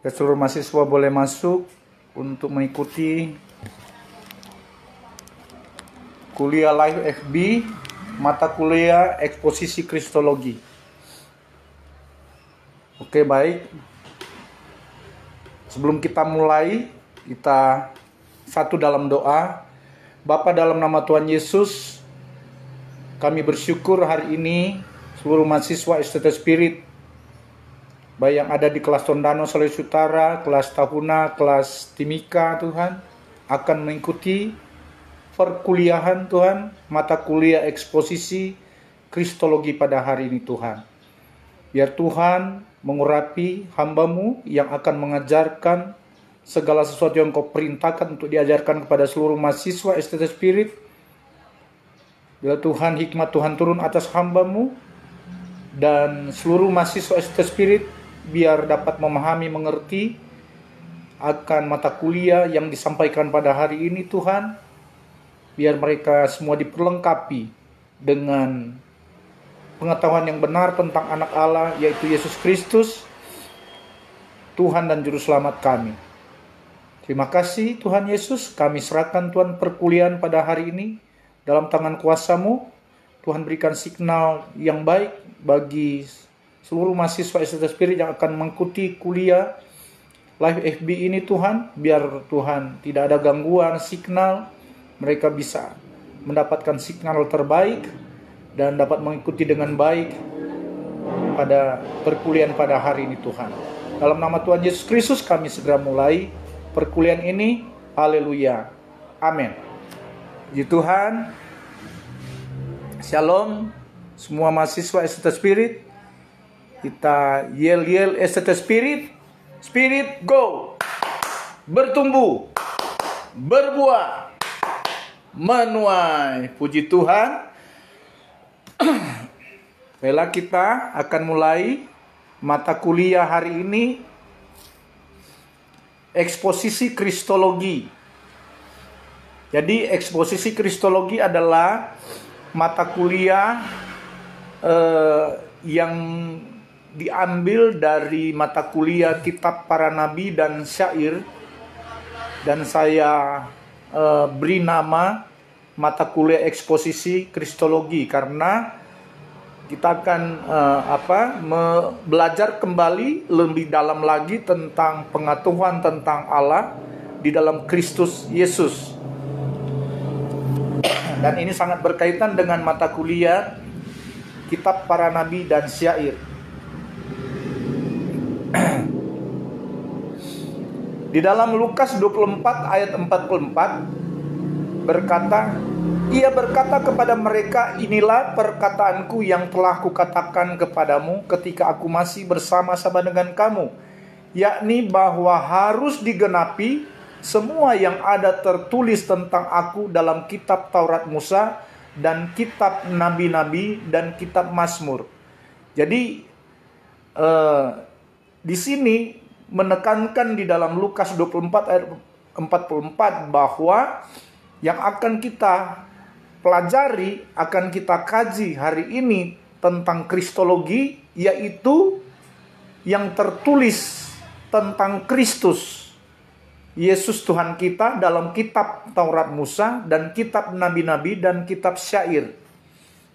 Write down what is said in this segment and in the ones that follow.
Seluruh mahasiswa boleh masuk untuk mengikuti kuliah Live FB, mata kuliah eksposisi Kristologi. Oke, baik. Sebelum kita mulai, kita satu dalam doa. Bapa, dalam nama Tuhan Yesus, kami bersyukur hari ini seluruh mahasiswa STT Spirit, baik yang ada di kelas Tondano, Sulawesi Utara, kelas Tahuna, kelas Timika, Tuhan, akan mengikuti perkuliahan, Tuhan, mata kuliah eksposisi Kristologi pada hari ini, Tuhan. Biar Tuhan mengurapi hamba-Mu yang akan mengajarkan segala sesuatu yang Kau perintahkan untuk diajarkan kepada seluruh mahasiswa STT Spirit. Biar Tuhan, hikmat Tuhan turun atas hamba-Mu dan seluruh mahasiswa STT Spirit biar dapat memahami, mengerti akan mata kuliah yang disampaikan pada hari ini, Tuhan. Biar mereka semua diperlengkapi dengan pengetahuan yang benar tentang anak Allah, yaitu Yesus Kristus, Tuhan dan Juru Selamat kami. Terima kasih Tuhan Yesus, kami serahkan Tuhan perkuliahan pada hari ini dalam tangan kuasa-Mu. Tuhan berikan signal yang baik bagi seluruh mahasiswa STT Spirit yang akan mengikuti kuliah Live FB ini, Tuhan. Biar Tuhan tidak ada gangguan signal, mereka bisa mendapatkan signal terbaik dan dapat mengikuti dengan baik pada perkuliahan pada hari ini, Tuhan. Dalam nama Tuhan Yesus Kristus kami segera mulai perkuliahan ini. Haleluya. Amin. Puji Tuhan. Shalom semua mahasiswa STT Spirit. Kita yel STT Spirit. Spirit go. Bertumbuh, berbuah, menuai. Puji Tuhan. Baiklah, kita akan mulai mata kuliah hari ini, eksposisi Kristologi. Jadi eksposisi Kristologi adalah mata kuliah yang diambil dari mata kuliah Kitab Para Nabi dan Syair, dan saya beri nama mata kuliah eksposisi Kristologi karena kita akan belajar kembali lebih dalam lagi tentang pengetahuan tentang Allah di dalam Kristus Yesus. Dan ini sangat berkaitan dengan mata kuliah Kitab Para Nabi dan Syair. Di dalam Lukas 24 ayat 44 berkata, Ia berkata kepada mereka, inilah perkataanku yang telah kukatakan kepadamu ketika aku masih bersama-sama dengan kamu, yakni bahwa harus digenapi semua yang ada tertulis tentang aku dalam kitab Taurat Musa dan kitab Nabi-Nabi dan kitab Mazmur. Jadi di sini menekankan di dalam Lukas 24 ayat 44 bahwa yang akan kita pelajari, akan kita kaji hari ini tentang Kristologi, yaitu yang tertulis tentang Kristus Yesus Tuhan kita dalam kitab Taurat Musa dan kitab Nabi-Nabi dan kitab Syair.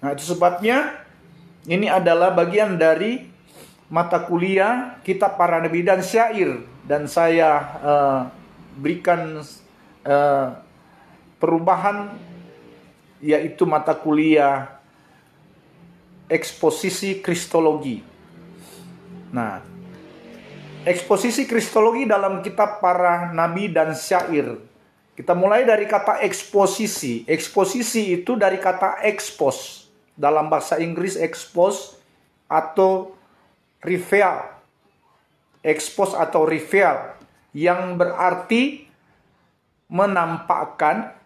Nah, itu sebabnya ini adalah bagian dari mata kuliah Kitab Para Nabi dan Syair, dan saya berikan perubahan, yaitu mata kuliah eksposisi Kristologi. Nah, eksposisi Kristologi dalam Kitab Para Nabi dan Syair. Kita mulai dari kata eksposisi. Eksposisi itu dari kata expose. Dalam bahasa Inggris expose atau reveal. Expose atau reveal yang berarti menampakkan,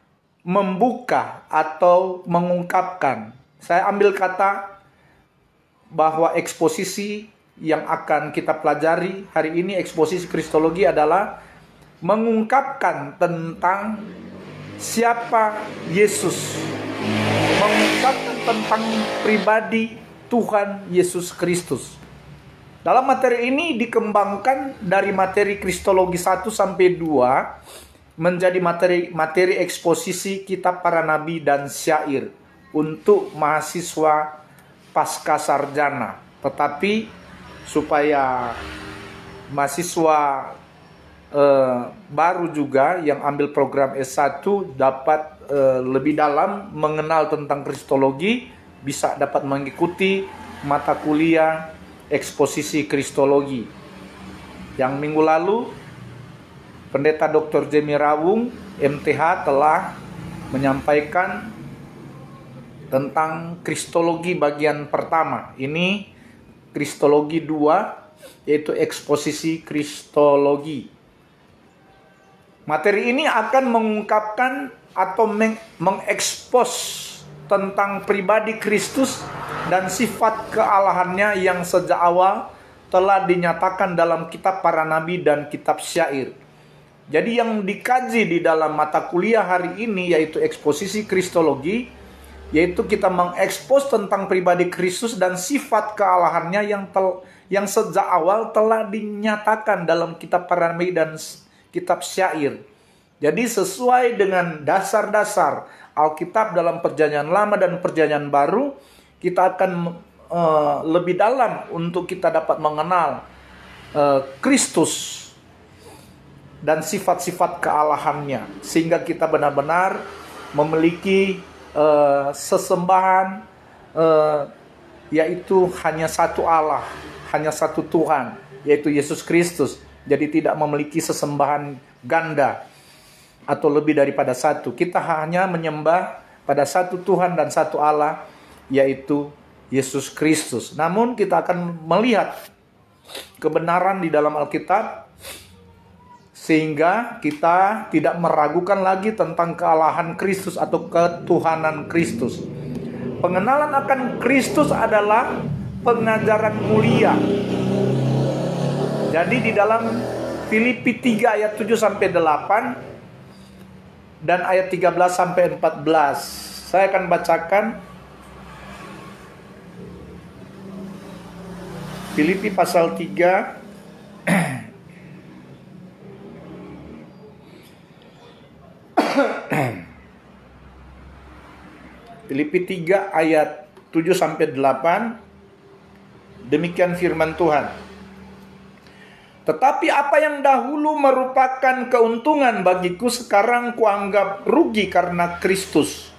membuka atau mengungkapkan. Saya ambil kata bahwa eksposisi yang akan kita pelajari hari ini, eksposisi Kristologi, adalah mengungkapkan tentang siapa Yesus, mengungkapkan tentang pribadi Tuhan Yesus Kristus. Dalam materi ini dikembangkan dari materi Kristologi 1 sampai 2 menjadi materi eksposisi kitab para nabi dan syair untuk mahasiswa pasca sarjana. Tetapi supaya mahasiswa baru juga yang ambil program S1 dapat lebih dalam mengenal tentang Kristologi, bisa dapat mengikuti mata kuliah eksposisi Kristologi. Yang minggu lalu Pendeta Dr. Jemi Rawung MTH telah menyampaikan tentang Kristologi bagian pertama. Ini Kristologi 2, yaitu eksposisi Kristologi. Materi ini akan mengungkapkan atau mengekspos tentang pribadi Kristus dan sifat kealahannya yang sejak awal telah dinyatakan dalam kitab para nabi dan kitab syair. Jadi yang dikaji di dalam mata kuliah hari ini yaitu eksposisi Kristologi, yaitu kita mengekspos tentang pribadi Kristus dan sifat kealahannya yang sejak awal telah dinyatakan dalam kitab para nabi dan kitab syair. Jadi sesuai dengan dasar-dasar Alkitab dalam Perjanjian Lama dan Perjanjian Baru, kita akan lebih dalam untuk kita dapat mengenal Kristus dan sifat-sifat kealahannya, sehingga kita benar-benar memiliki sesembahan yaitu hanya satu Allah, hanya satu Tuhan, yaitu Yesus Kristus. Jadi tidak memiliki sesembahan ganda atau lebih daripada satu. Kita hanya menyembah pada satu Tuhan dan satu Allah, yaitu Yesus Kristus. Namun kita akan melihat kebenaran di dalam Alkitab, sehingga kita tidak meragukan lagi tentang kealahan Kristus atau ketuhanan Kristus. Pengenalan akan Kristus adalah pengajaran mulia. Jadi di dalam Filipi 3 ayat 7 sampai 8 dan ayat 13 sampai 14. Saya akan bacakan Filipi pasal 3 Filipi 3 ayat 7 sampai 8. Demikian firman Tuhan. Tetapi apa yang dahulu merupakan keuntungan bagiku sekarang kuanggap rugi karena Kristus.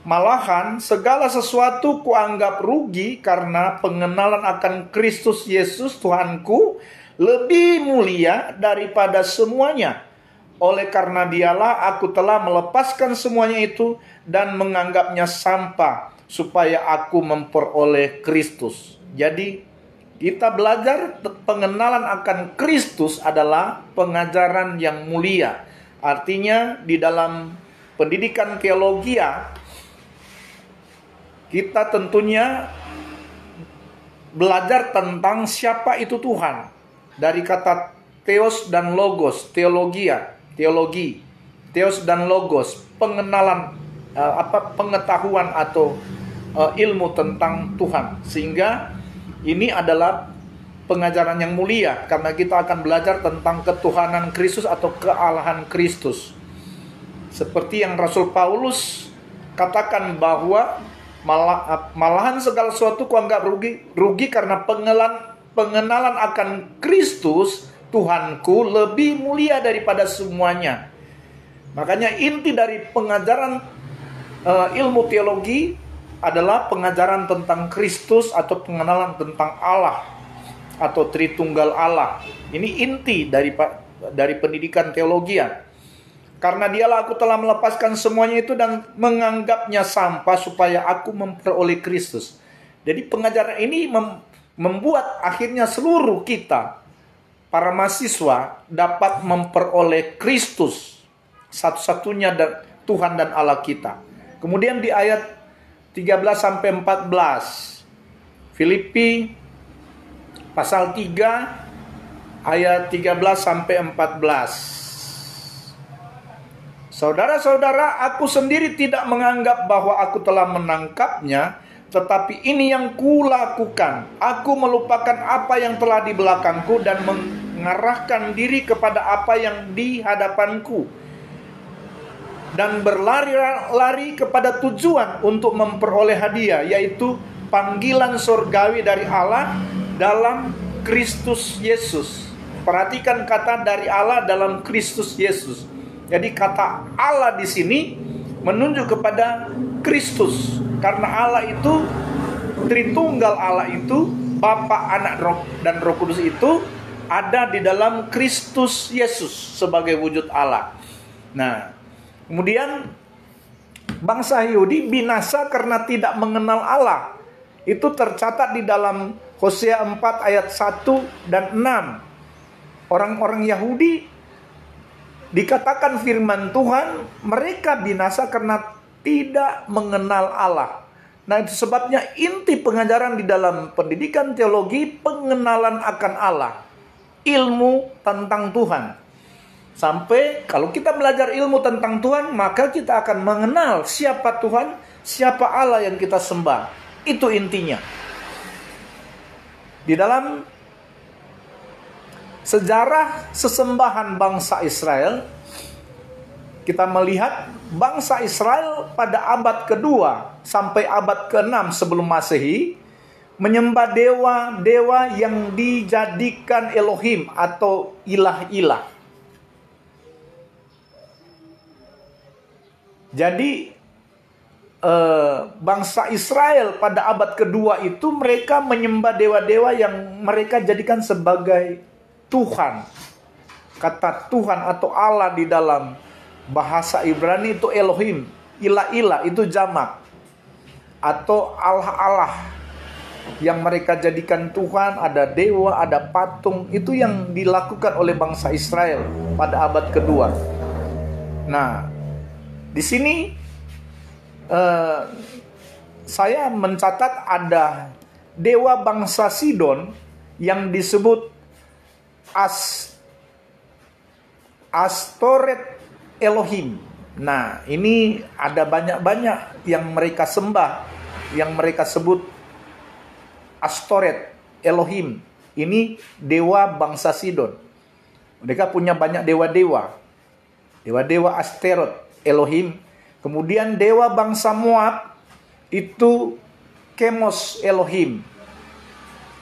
Malahan segala sesuatu kuanggap rugi karena pengenalan akan Kristus Yesus Tuhanku lebih mulia daripada semuanya. Oleh karena dialah aku telah melepaskan semuanya itu dan menganggapnya sampah supaya aku memperoleh Kristus. Jadi kita belajar pengenalan akan Kristus adalah pengajaran yang mulia. Artinya di dalam pendidikan teologia kita tentunya belajar tentang siapa itu Tuhan. Dari kata theos dan logos, teologi. Theos dan logos, pengenalan pengetahuan atau ilmu tentang Tuhan. Sehingga ini adalah pengajaran yang mulia karena kita akan belajar tentang ketuhanan Kristus atau kealahan Kristus. Seperti yang Rasul Paulus katakan bahwa malahan segala sesuatu kuanggap rugi karena pengenalan akan Kristus Tuhanku lebih mulia daripada semuanya. Makanya inti dari pengajaran ilmu teologi adalah pengajaran tentang Kristus atau pengenalan tentang Allah atau Tritunggal Allah. Ini inti dari pendidikan teologian. Karena dialah aku telah melepaskan semuanya itu dan menganggapnya sampah supaya aku memperoleh Kristus. Jadi pengajaran ini membuat akhirnya seluruh kita, para mahasiswa, dapat memperoleh Kristus, satu-satunya Tuhan dan Allah kita. Kemudian di ayat 13 sampai 14. Filipi pasal 3 ayat 13 sampai 14. Saudara-saudara, aku sendiri tidak menganggap bahwa aku telah menangkapnya, Tetapi ini yang kulakukan, aku melupakan apa yang telah di belakangku dan mengarahkan diri kepada apa yang di hadapanku, dan berlari-lari kepada tujuan untuk memperoleh hadiah, yaitu panggilan surgawi dari Allah dalam Kristus Yesus. Perhatikan kata dari Allah dalam Kristus Yesus. Jadi kata Allah di sini menunjuk kepada Kristus, karena Allah itu Tritunggal, Allah itu Bapa, Anak, dan Roh Kudus itu ada di dalam Kristus Yesus sebagai wujud Allah. Nah, kemudian bangsa Yahudi binasa karena tidak mengenal Allah. Itu tercatat di dalam Hosea 4 ayat 1 dan 6. Orang-orang Yahudi dikatakan firman Tuhan, mereka binasa karena tidak mengenal Allah. Nah, itu sebabnya inti pengajaran di dalam pendidikan teologi, pengenalan akan Allah, ilmu tentang Tuhan. Sampai kalau kita belajar ilmu tentang Tuhan, maka kita akan mengenal siapa Tuhan, siapa Allah yang kita sembah. Itu intinya. Di dalam sejarah sesembahan bangsa Israel, kita melihat bangsa Israel pada abad kedua sampai abad ke-6 sebelum Masehi menyembah dewa-dewa yang dijadikan Elohim atau ilah-ilah. Jadi bangsa Israel pada abad kedua itu mereka menyembah dewa-dewa yang mereka jadikan sebagai Tuhan. Kata Tuhan atau Allah di dalam bahasa Ibrani itu Elohim. Ilah-ilah itu jamak, atau Allah-Allah yang mereka jadikan Tuhan. Ada dewa, ada patung. Itu yang dilakukan oleh bangsa Israel pada abad kedua. Nah, di sini saya mencatat ada dewa bangsa Sidon yang disebut Astoret Elohim. Nah, ini ada banyak-banyak yang mereka sembah, yang mereka sebut Astoret Elohim. Ini dewa bangsa Sidon. Mereka punya banyak dewa-dewa. Dewa-dewa Asterot Elohim. Kemudian dewa bangsa Moab itu Kemos Elohim.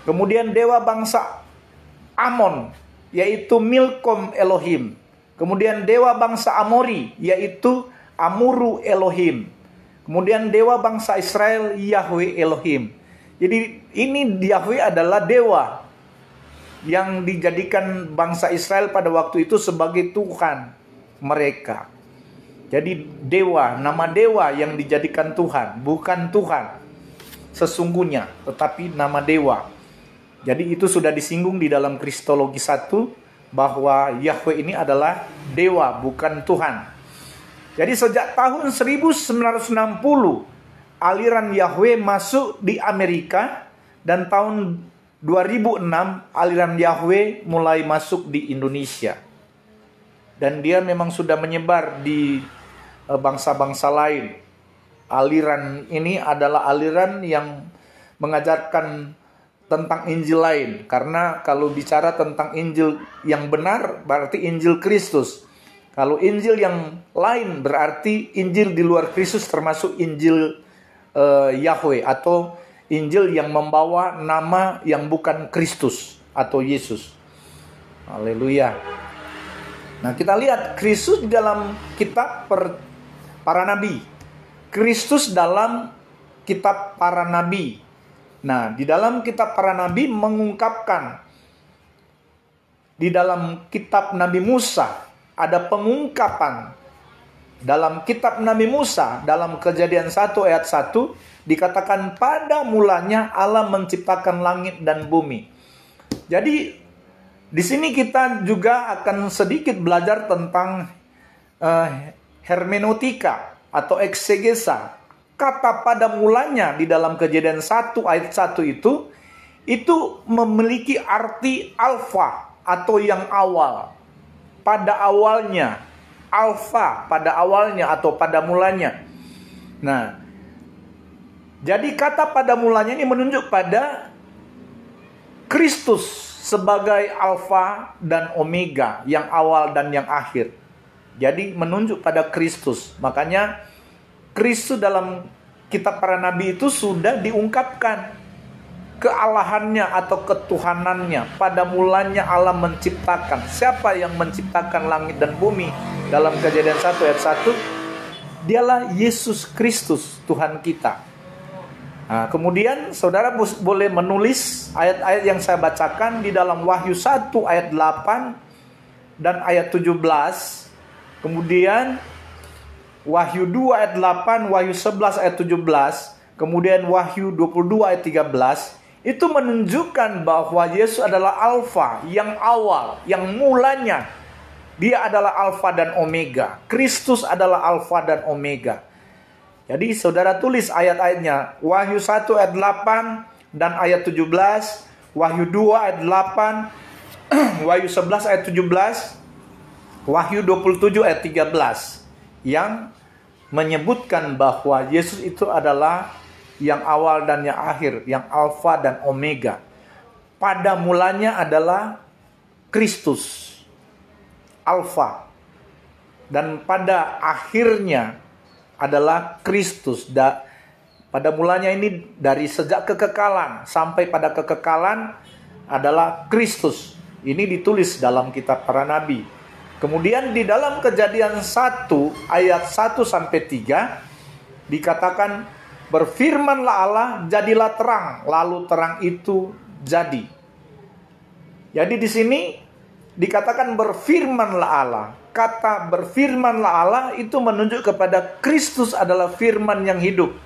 Kemudian dewa bangsa Amon yaitu Milkom Elohim. Kemudian dewa bangsa Amori yaitu Amuru Elohim. Kemudian dewa bangsa Israel Yahweh Elohim. Jadi ini Yahweh adalah dewa yang dijadikan bangsa Israel pada waktu itu sebagai Tuhan mereka. Jadi dewa, nama dewa yang dijadikan Tuhan, bukan Tuhan sesungguhnya, tetapi nama dewa. Jadi itu sudah disinggung di dalam Kristologi 1 bahwa Yahweh ini adalah dewa, bukan Tuhan. Jadi sejak tahun 1960 aliran Yahweh masuk di Amerika, dan tahun 2006 aliran Yahweh mulai masuk di Indonesia. Dan dia memang sudah menyebar di bangsa-bangsa lain. Aliran ini adalah aliran yang mengajarkan tentang Injil lain. Karena kalau bicara tentang Injil yang benar berarti Injil Kristus. Kalau Injil yang lain berarti Injil di luar Kristus, termasuk Injil Yahweh atau Injil yang membawa nama yang bukan Kristus atau Yesus. Haleluya. Nah, kita lihat Kristus di dalam kitab para nabi. Kristus dalam kitab para nabi. Nah, di dalam kitab para nabi mengungkapkan, di dalam kitab Nabi Musa ada pengungkapan. Dalam kitab Nabi Musa, dalam Kejadian 1 ayat 1, dikatakan pada mulanya Allah menciptakan langit dan bumi. Jadi di sini kita juga akan sedikit belajar tentang hermeneutika atau eksegesa. Kata pada mulanya di dalam Kejadian 1 ayat 1 itu memiliki arti alfa atau yang awal. Pada awalnya, alfa pada awalnya atau pada mulanya. Nah, Jadi kata pada mulanya ini menunjuk pada Kristus sebagai Alfa dan Omega, yang awal dan yang akhir. Jadi menunjuk pada Kristus. Makanya Kristus dalam kitab para nabi itu sudah diungkapkan kealahannya atau ketuhanannya. Pada mulanya Allah menciptakan. Siapa yang menciptakan langit dan bumi? Dalam Kejadian 1 ayat 1, dialah Yesus Kristus, Tuhan kita. Nah, kemudian saudara boleh menulis ayat-ayat yang saya bacakan di dalam Wahyu 1 ayat 8 dan ayat 17. Kemudian Wahyu 2 ayat 8, Wahyu 11 ayat 17, kemudian Wahyu 22 ayat 13. Itu menunjukkan bahwa Yesus adalah Alfa, yang awal, yang mulanya. Dia adalah Alfa dan Omega. Kristus adalah Alfa dan Omega. Jadi saudara tulis ayat-ayatnya. Wahyu 1 ayat 8 dan ayat 17. Wahyu 2 ayat 8. Wahyu 11 ayat 17. Wahyu 27 ayat 13. Yang menyebutkan bahwa Yesus itu adalah yang awal dan yang akhir. Yang Alfa dan Omega. Pada mulanya adalah Kristus, Alfa. Dan pada akhirnya adalah Kristus. Pada mulanya ini dari sejak kekekalan sampai pada kekekalan adalah Kristus. Ini ditulis dalam kitab para nabi. Kemudian di dalam Kejadian 1 ayat 1 sampai 3 dikatakan, berfirmanlah Allah, jadilah terang, lalu terang itu jadi. Jadi di sini dikatakan berfirmanlah Allah. Kata berfirmanlah Allah itu menunjuk kepada Kristus adalah firman yang hidup.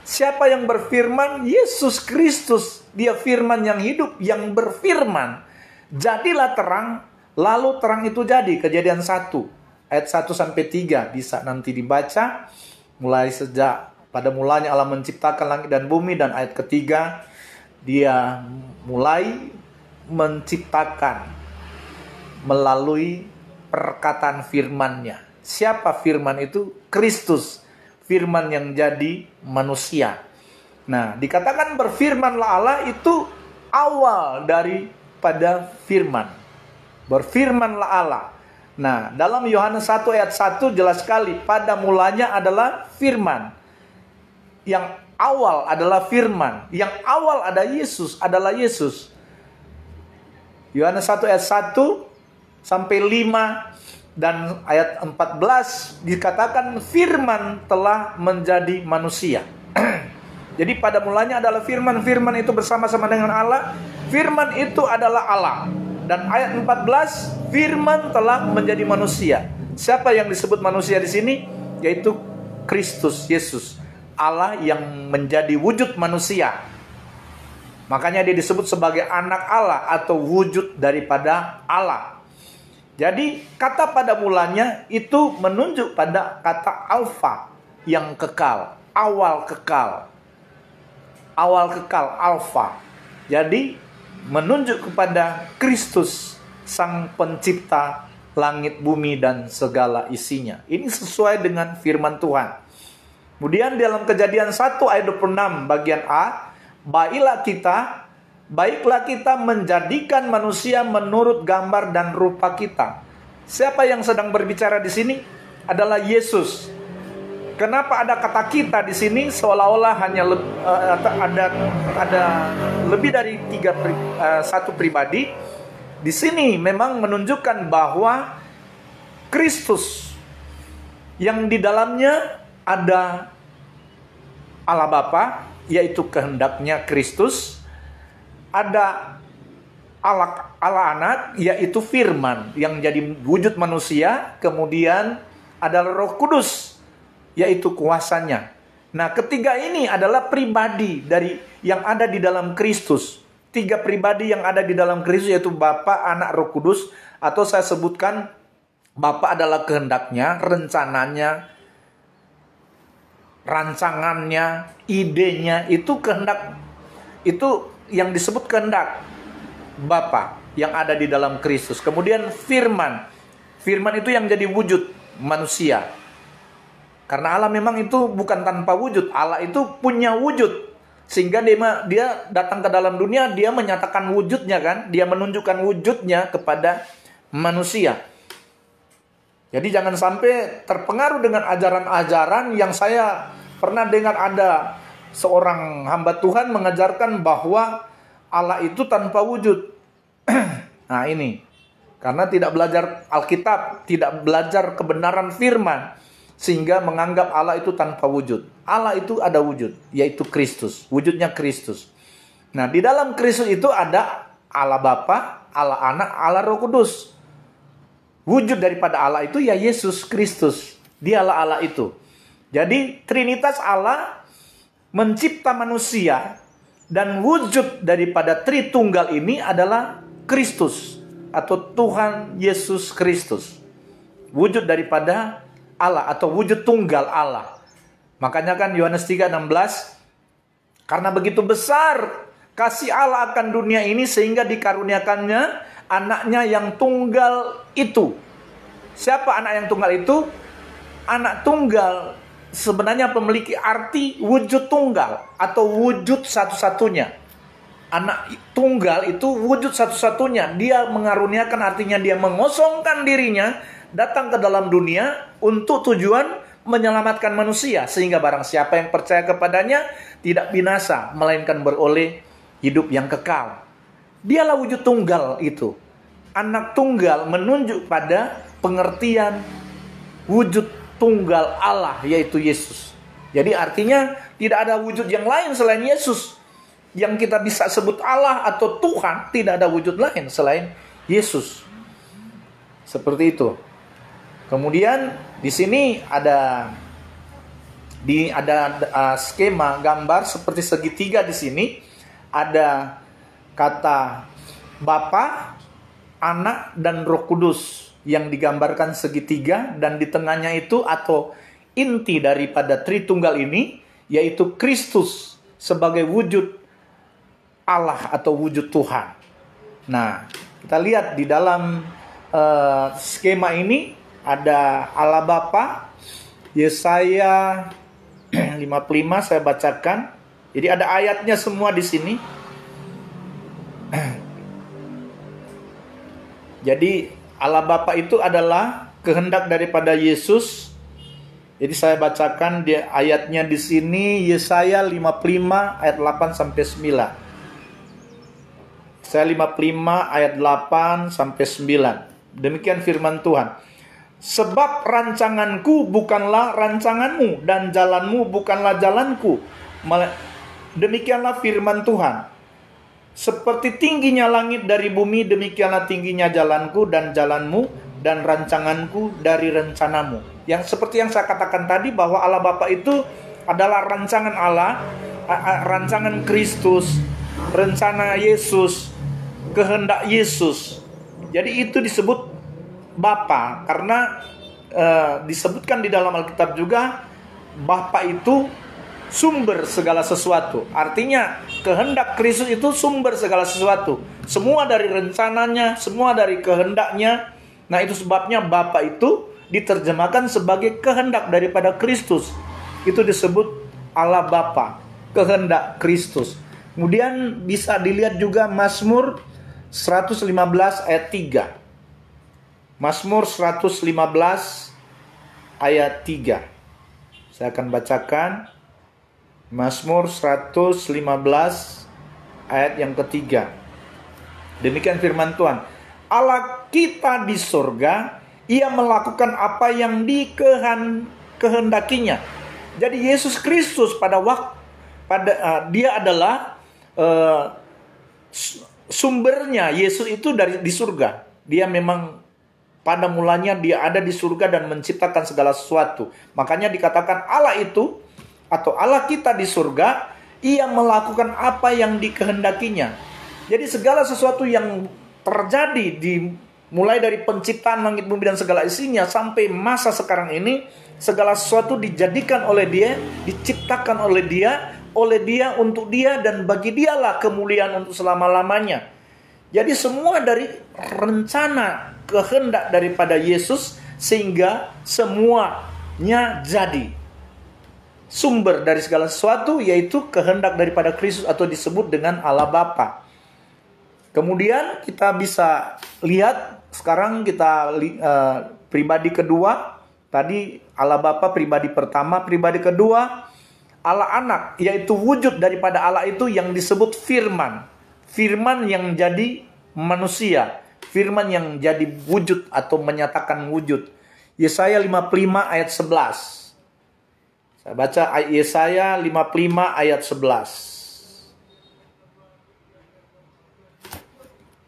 Siapa yang berfirman? Yesus Kristus. Dia firman yang hidup, yang berfirman. Jadilah terang, lalu terang itu jadi. Kejadian 1 ayat 1 sampai 3 bisa nanti dibaca. Mulai sejak pada mulanya Allah menciptakan langit dan bumi, dan ayat ketiga Dia mulai menciptakan melalui perkataan firman-Nya. Siapa firman itu? Kristus, firman yang jadi manusia. Nah, dikatakan berfirmanlah Allah itu awal daripada firman. Berfirmanlah Allah. Nah, dalam Yohanes 1 ayat 1 jelas sekali, pada mulanya adalah firman. Yang awal adalah firman. Yang awal ada Yesus, adalah Yesus. Yohanes 1 ayat 1 sampai 5 dan ayat 14 dikatakan firman telah menjadi manusia. Jadi pada mulanya adalah firman. Firman itu bersama-sama dengan Allah. Firman itu adalah Allah. Dan ayat 14, firman telah menjadi manusia. Siapa yang disebut manusia di sini? Yaitu Kristus Yesus, Allah yang menjadi wujud manusia. Makanya dia disebut sebagai anak Allah atau wujud daripada Allah. Jadi kata pada mulanya itu menunjuk pada kata Alfa, yang kekal, awal kekal. Awal kekal, Alfa. Jadi menunjuk kepada Kristus, sang pencipta langit, bumi, dan segala isinya. Ini sesuai dengan firman Tuhan. Kemudian dalam Kejadian 1 ayat 26 bagian A, baiklah kita menjadikan manusia menurut gambar dan rupa kita. Siapa yang sedang berbicara di sini? Adalah Yesus. Kenapa ada kata kita di sini? Seolah-olah hanya ada lebih dari satu pribadi. Di sini memang menunjukkan bahwa Kristus yang di dalamnya ada Allah Bapa, yaitu kehendaknya Kristus. Ada Allah Anak, yaitu firman yang jadi wujud manusia. Kemudian adalah Roh Kudus, yaitu kuasanya. Nah, ketiga ini adalah pribadi dari yang ada di dalam Kristus. Tiga pribadi yang ada di dalam Kristus, yaitu Bapa, Anak, Roh Kudus. Atau saya sebutkan, Bapa adalah kehendaknya, rencananya, rancangannya, idenya, itu kehendak. Itu yang disebut kehendak Bapa yang ada di dalam Kristus. Kemudian firman. Firman itu yang jadi wujud manusia. Karena Allah memang itu bukan tanpa wujud. Allah itu punya wujud. Sehingga dia datang ke dalam dunia, dia menyatakan wujudnya kan. Dia menunjukkan wujudnya kepada manusia. Jadi jangan sampai terpengaruh dengan ajaran-ajaran yang saya pernah dengar ada seorang hamba Tuhan mengajarkan bahwa Allah itu tanpa wujud. Nah ini, karena tidak belajar Alkitab, tidak belajar kebenaran firman, sehingga menganggap Allah itu tanpa wujud. Allah itu ada wujud, yaitu Kristus. Wujudnya Kristus. Nah, di dalam Kristus itu ada Allah Bapa, Allah Anak, Allah Roh Kudus. Wujud daripada Allah itu ya Yesus Kristus. Dialah Allah itu. Jadi Trinitas Allah mencipta manusia, dan wujud daripada Tritunggal ini adalah Kristus atau Tuhan Yesus Kristus. Wujud daripada Allah atau wujud tunggal Allah. Makanya kan Yohanes 3:16, karena begitu besar kasih Allah akan dunia ini sehingga dikaruniakannya anaknya yang tunggal itu. Siapa anak yang tunggal itu? Anak tunggal sebenarnya memiliki arti wujud tunggal atau wujud satu-satunya. Anak tunggal itu wujud satu-satunya. Dia mengaruniakan, artinya dia mengosongkan dirinya, datang ke dalam dunia untuk tujuan menyelamatkan manusia, sehingga barang siapa yang percaya kepadanya tidak binasa, melainkan beroleh hidup yang kekal. Dialah wujud tunggal itu. Anak tunggal menunjuk pada pengertian wujud tunggal Allah, yaitu Yesus. Jadi artinya tidak ada wujud yang lain selain Yesus. Yang kita bisa sebut Allah atau Tuhan, tidak ada wujud lain selain Yesus. Seperti itu. Kemudian di sini ada skema gambar seperti segitiga di sini. Ada kata Bapa, Anak, dan Roh Kudus yang digambarkan segitiga, dan di tengahnya itu atau inti daripada Tritunggal ini yaitu Kristus sebagai wujud Allah atau wujud Tuhan. Nah, kita lihat di dalam skema ini ada Allah Bapa, Yesaya 55 saya bacakan. Jadi ada ayatnya semua di sini. Jadi Allah Bapa itu adalah kehendak daripada Yesus. Jadi saya bacakan ayatnya di sini, Yesaya 55 ayat 8 sampai 9. Yesaya 55 ayat 8 sampai 9. Demikian firman Tuhan. Sebab rancanganku bukanlah rancanganmu, dan jalanmu bukanlah jalanku. Demikianlah firman Tuhan. Seperti tingginya langit dari bumi, demikianlah tingginya jalanku dan jalanmu, dan rancanganku dari rencanamu. Yang seperti yang saya katakan tadi, bahwa Allah Bapa itu adalah rancangan Allah, rancangan Kristus, rencana Yesus, kehendak Yesus. Jadi itu disebut Bapa, karena disebutkan di dalam Alkitab juga Bapa itu sumber segala sesuatu. Artinya kehendak Kristus itu sumber segala sesuatu. Semua dari rencananya, semua dari kehendaknya. Nah, itu sebabnya Bapa itu diterjemahkan sebagai kehendak daripada Kristus. Itu disebut Allah Bapa, kehendak Kristus. Kemudian bisa dilihat juga Mazmur 115 ayat 3. Mazmur 115 ayat 3. Saya akan bacakan Mazmur 115 ayat yang ketiga. Demikian firman Tuhan. Allah kita di surga, Ia melakukan apa yang dikehendakinya. Jadi Yesus Kristus Dia adalah sumbernya. Yesus itu di surga. Dia memang pada mulanya dia ada di surga dan menciptakan segala sesuatu. Makanya dikatakan Allah itu atau Allah kita di surga, Ia melakukan apa yang dikehendakinya. Jadi segala sesuatu yang terjadi mulai dari penciptaan langit bumi dan segala isinya sampai masa sekarang ini, segala sesuatu dijadikan oleh Dia, diciptakan oleh Dia, untuk Dia, dan bagi Dialah kemuliaan untuk selama-lamanya. Jadi semua dari rencana kehendak daripada Yesus, sehingga semuanya jadi. sumber dari segala sesuatu, yaitu kehendak daripada Kristus atau disebut dengan Allah Bapa. Kemudian kita bisa lihat sekarang kita pribadi kedua, tadi Allah Bapa pribadi pertama, pribadi kedua Allah Anak, yaitu wujud daripada Allah itu yang disebut firman. Firman yang jadi manusia, firman yang jadi wujud atau menyatakan wujud. Yesaya 55 ayat 11. Saya baca Yesaya 55 ayat 11.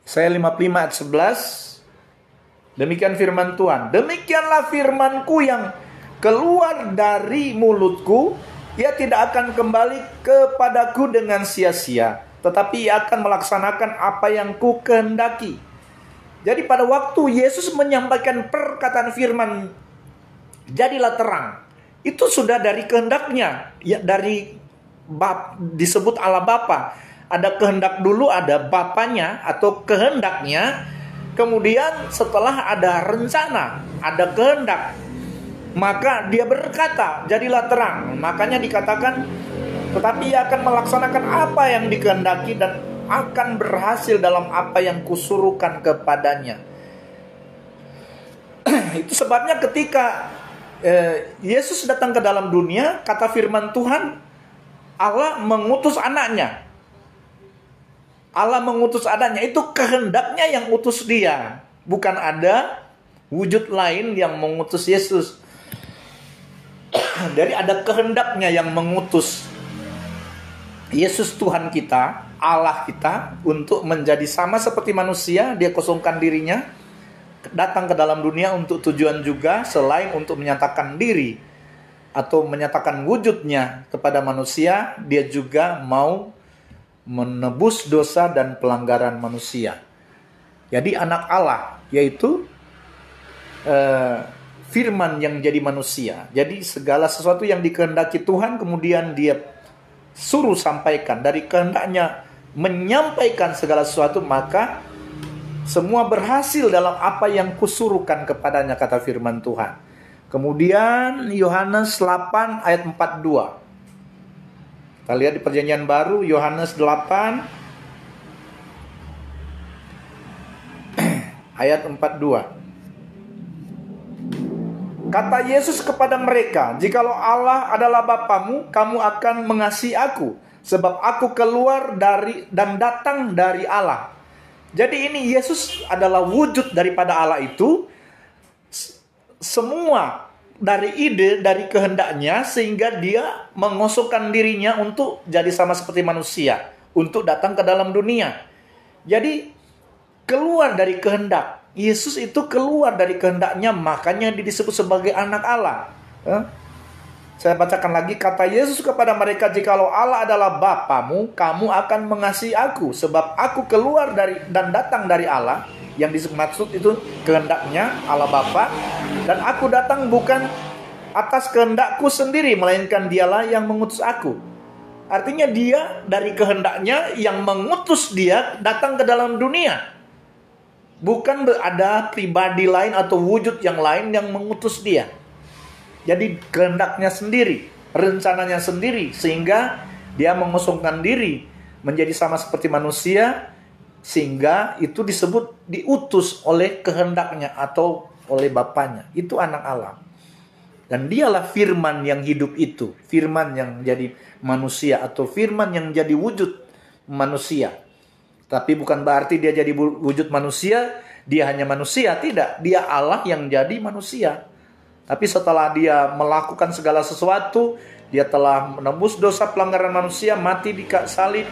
Yesaya 55 ayat 11. Demikian firman Tuhan. Demikianlah firmanku yang keluar dari mulutku. Ia tidak akan kembali kepadaku dengan sia-sia, tetapi ia akan melaksanakan apa yang ku kehendaki. Jadi pada waktu Yesus menyampaikan perkataan firman, jadilah terang, itu sudah dari kehendaknya, ya, dari disebut Allah Bapa. Ada kehendak dulu, ada Bapanya atau kehendaknya. Kemudian setelah ada rencana, ada kehendak, maka dia berkata, jadilah terang. Makanya dikatakan, tetapi ia akan melaksanakan apa yang dikehendaki dan akan berhasil dalam apa yang kusuruhkan kepadanya. Itu sebabnya ketika Yesus datang ke dalam dunia, kata firman Tuhan, Allah mengutus anaknya. Allah mengutus anaknya, itu kehendaknya yang utus dia. Bukan ada wujud lain yang mengutus Yesus. Dari ada kehendaknya yang mengutus Yesus Tuhan kita, Allah kita, untuk menjadi sama seperti manusia. Dia kosongkan dirinya, datang ke dalam dunia untuk tujuan juga, selain untuk menyatakan diri atau menyatakan wujudnya kepada manusia, dia juga mau menebus dosa dan pelanggaran manusia. Jadi anak Allah, yaitu firman yang jadi manusia. Jadi segala sesuatu yang dikehendaki Tuhan, kemudian dia suruh sampaikan. Dari kehendaknya menyampaikan segala sesuatu, maka semua berhasil dalam apa yang kusuruhkan kepadanya, kata firman Tuhan. Kemudian Yohanes 8 ayat 42. Kita lihat di Perjanjian Baru, Yohanes 8 ayat 42. Kata Yesus kepada mereka, jikalau Allah adalah Bapamu, kamu akan mengasihi aku, sebab aku keluar dari dan datang dari Allah. Jadi ini Yesus adalah wujud daripada Allah itu, semua dari ide, dari kehendaknya, sehingga dia mengosongkan dirinya untuk jadi sama seperti manusia, untuk datang ke dalam dunia. Jadi keluar dari kehendak. Yesus itu keluar dari kehendaknya, makanya dia disebut sebagai anak Allah. Saya bacakan lagi, kata Yesus kepada mereka, jikalau Allah adalah Bapamu, kamu akan mengasihi aku, sebab aku keluar dari dan datang dari Allah. Yang dimaksud itu kehendaknya Allah Bapa, dan aku datang bukan atas kehendakku sendiri, melainkan dialah yang mengutus aku. Artinya dia dari kehendaknya yang mengutus dia datang ke dalam dunia. Bukan ada pribadi lain atau wujud yang lain yang mengutus dia. Jadi kehendaknya sendiri, rencananya sendiri, sehingga dia mengosongkan diri menjadi sama seperti manusia, sehingga itu disebut diutus oleh kehendaknya atau oleh Bapanya. Itu anak Allah. Dan dialah firman yang hidup itu, firman yang jadi manusia atau firman yang jadi wujud manusia. Tapi bukan berarti dia jadi wujud manusia, dia hanya manusia, tidak. Dia Allah yang jadi manusia. Tapi setelah dia melakukan segala sesuatu, dia telah menebus dosa pelanggaran manusia, mati di salib,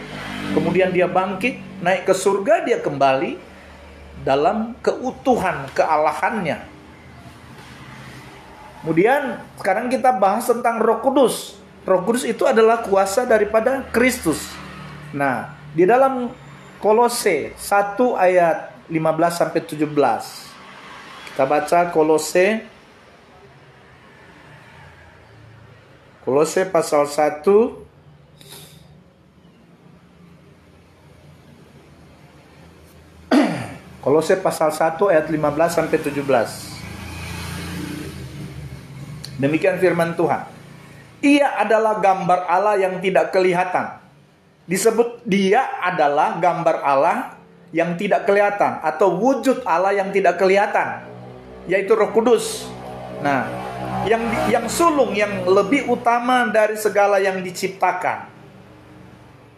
kemudian dia bangkit, naik ke surga, dia kembali dalam keutuhan kealahannya. Kemudian sekarang kita bahas tentang Roh Kudus. Roh Kudus itu adalah kuasa daripada Kristus. Nah, di dalam Kolose 1 ayat 15 sampai 17. Kita baca Kolose pasal 1 Kolose pasal 1 ayat 15 sampai 17. Demikian firman Tuhan. Ia adalah gambar Allah yang tidak kelihatan. Disebut dia adalah gambar Allah yang tidak kelihatan, atau wujud Allah yang tidak kelihatan, yaitu Roh Kudus. Nah, yang sulung, yang lebih utama dari segala yang diciptakan.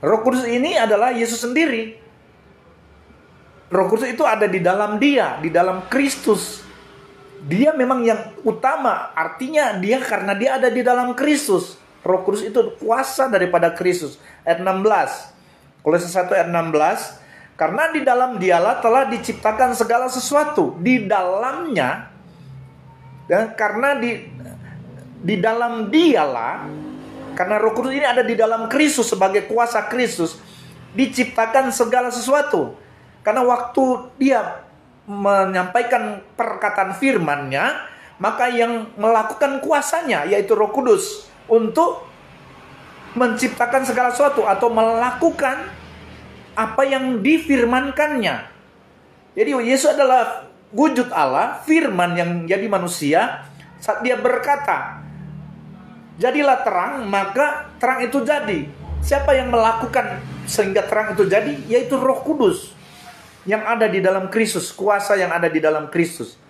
Roh Kudus ini adalah Yesus sendiri. Roh Kudus itu ada di dalam dia, di dalam Kristus. Dia memang yang utama, artinya dia karena dia ada di dalam Kristus. Roh Kudus itu kuasa daripada Kristus. Ayat 16. Kolose 1 ayat 16. Karena di dalam dialah telah diciptakan segala sesuatu. Di dalamnya, dan karena di dalam dialah, karena Roh Kudus ini ada di dalam Kristus sebagai kuasa Kristus, diciptakan segala sesuatu. Karena waktu dia menyampaikan perkataan firman-Nya, maka yang melakukan kuasanya yaitu Roh Kudus untuk menciptakan segala sesuatu atau melakukan apa yang difirmankannya. Jadi Yesus adalah wujud Allah, firman yang jadi manusia. Saat dia berkata, jadilah terang, maka terang itu jadi. Siapa yang melakukan sehingga terang itu jadi? Yaitu Roh Kudus yang ada di dalam Kristus, kuasa yang ada di dalam Kristus.